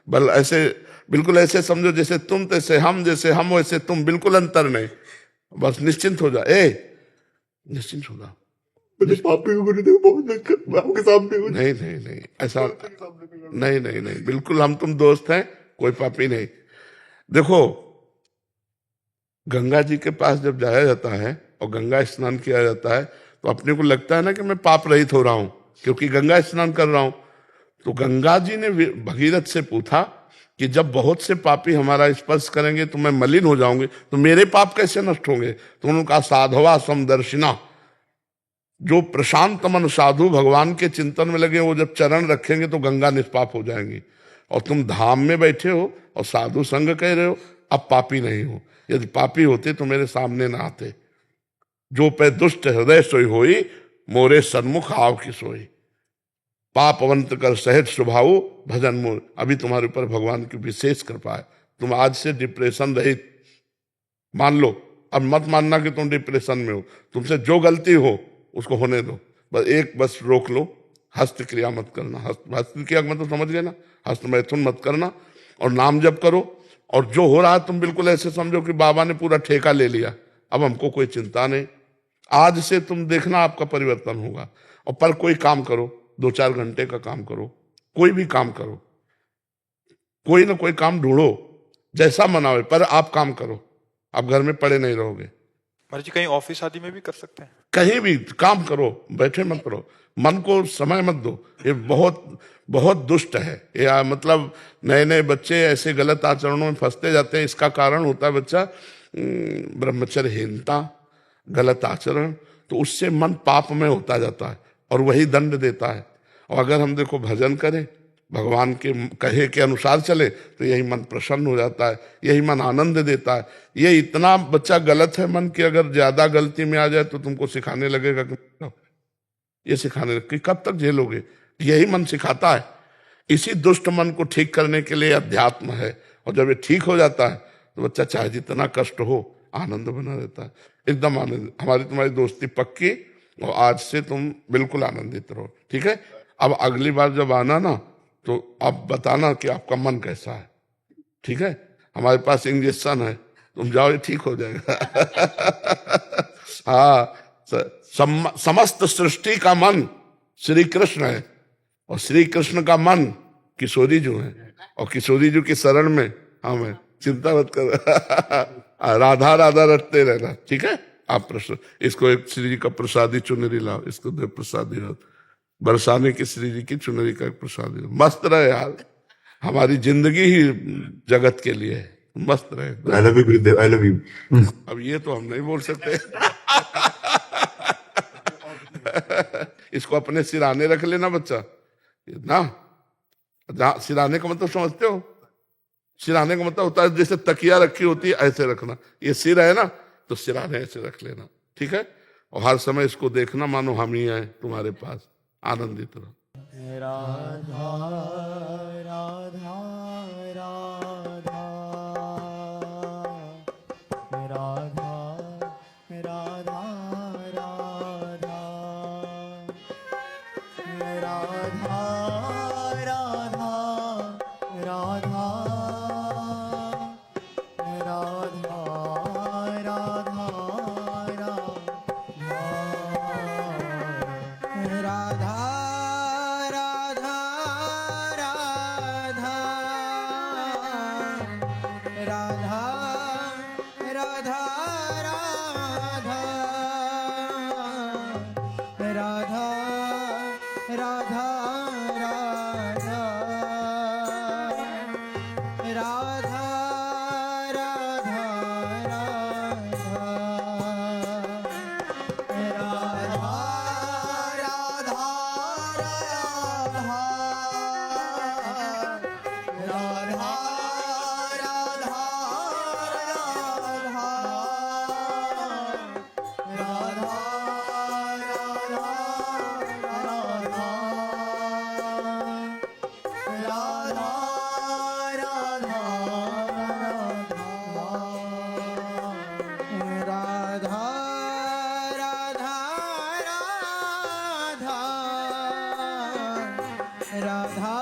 बल ऐसे बिल्कुल ऐसे समझो जैसे तुम तैसे हम, जैसे हम वैसे तुम, बिल्कुल अंतर नहीं। बस निश्चिंत हो जा, निश्चिंत हो जा। मुझे पापी हूँ गुरुदेव, बहुत आपके सामने हूँ। नहीं, ऐसा नहीं, बिल्कुल हम तुम दोस्त हैं, कोई पापी नहीं। देखो, गंगा जी के पास जब जाया जाता है और गंगा स्नान किया जाता है, तो अपने को लगता है ना कि मैं पाप रहित हो रहा हूं, क्योंकि गंगा स्नान कर रहा हूं। तो गंगा जी ने भगीरथ से पूछा कि जब बहुत से पापी हमारा स्पर्श करेंगे तो मैं मलिन हो जाऊंगी, तो मेरे पाप कैसे नष्ट होंगे? तो उन्होंने कहा, साधवा समदर्शिना, जो प्रशांत मन साधु भगवान के चिंतन में लगे, वो जब चरण रखेंगे तो गंगा निष्पाप हो जाएंगी। और तुम धाम में बैठे हो और साधु संग कह रहे हो, अब पापी नहीं हो। यदि पापी होते तो मेरे सामने ना आते। जो पे दुष्ट हृदय सोई होई, मोरे सन्मुख आव की सोई। पापवंत कर सहज स्वभाव भजन मोर। अभी तुम्हारे ऊपर भगवान की विशेष कृपा है, तुम आज से डिप्रेशन रहित मान लो। अब मत मानना कि तुम डिप्रेशन में हो, तुमसे जो गलती हो उसको होने दो। बस रोक लो, हस्त क्रिया मत करना। हस्त क्रिया मतलब समझ गए ना, हस्त मैथुन मत करना, और नाम जप करो। और जो हो रहा है तुम बिल्कुल ऐसे समझो कि बाबा ने पूरा ठेका ले लिया, अब हमको कोई चिंता नहीं। आज से तुम देखना आपका परिवर्तन होगा। और पर कोई काम करो, 2-4 घंटे का काम करो, कोई भी काम करो, कोई ना कोई काम ढूंढो, जैसा मन आवे, पर आप काम करो। आप घर में पड़े नहीं रहोगे। महाराज जी कहीं ऑफिस आदि में भी कर सकते हैं? कहीं भी काम करो, बैठे मत करो, मन को समय मत दो। ये बहुत बहुत दुष्ट है। ये मतलब नए नए बच्चे ऐसे गलत आचरणों में फंसते जाते हैं। इसका कारण होता है बच्चा ब्रह्मचर्यहीनता, गलत आचरण, तो उससे मन पाप में होता जाता है और वही दंड देता है। और अगर हम देखो भजन करें, भगवान के कहे के अनुसार चले, तो यही मन प्रसन्न हो जाता है, यही मन आनंद देता है। ये इतना बच्चा गलत है मन कि अगर ज्यादा गलती में आ जाए तो तुमको सिखाने लगेगा कि ये सिखाने कि कब तक झेलोगे। यही मन सिखाता है। इसी दुष्ट मन को ठीक करने के लिए अध्यात्म है। और जब ये ठीक हो जाता है तो बच्चा चाहे जितना कष्ट हो आनंद बना रहता है, एकदम आनंद। हमारी तुम्हारी दोस्ती पक्की, और आज से तुम बिल्कुल आनंदित रहो, ठीक है। अब अगली बार जब आना ना, तो आप बताना कि आपका मन कैसा है, ठीक है। हमारे पास इंजेक्शन है, तुम जाओ, ये ठीक हो जाएगा। हाँ, समस्त सृष्टि का मन श्री कृष्ण है, और श्री कृष्ण का मन किशोरी जो है, और किशोरी जो की शरण में हम है। चिंता मत कर। राधा राधा रटते रहना, ठीक है। आप प्रश्न, इसको एक श्री जी का प्रसादी चुनरी लाओ, इसको दे प्रसादी लाओ, बरसाने की श्री जी की चुनरी का एक प्रसादी लाओ। मस्त रहे यार, हमारी जिंदगी ही जगत के लिए है, मस्त रहे। I love you Gurudev, I love you. अब ये तो हम नहीं बोल सकते। इसको अपने सिराने रख लेना बच्चा ना। सिराने का मतलब समझते हो? सिराने का मतलब होता है जैसे तकिया रखी होती है, ऐसे रखना। ये सिर है ना, तो सिराने ऐसे रख लेना, ठीक है। और हर समय इसको देखना मानो हम ही हैं तुम्हारे पास। आनंदित रहो। राधा राधा राधा राधा राधा राधा राधा राधा राधा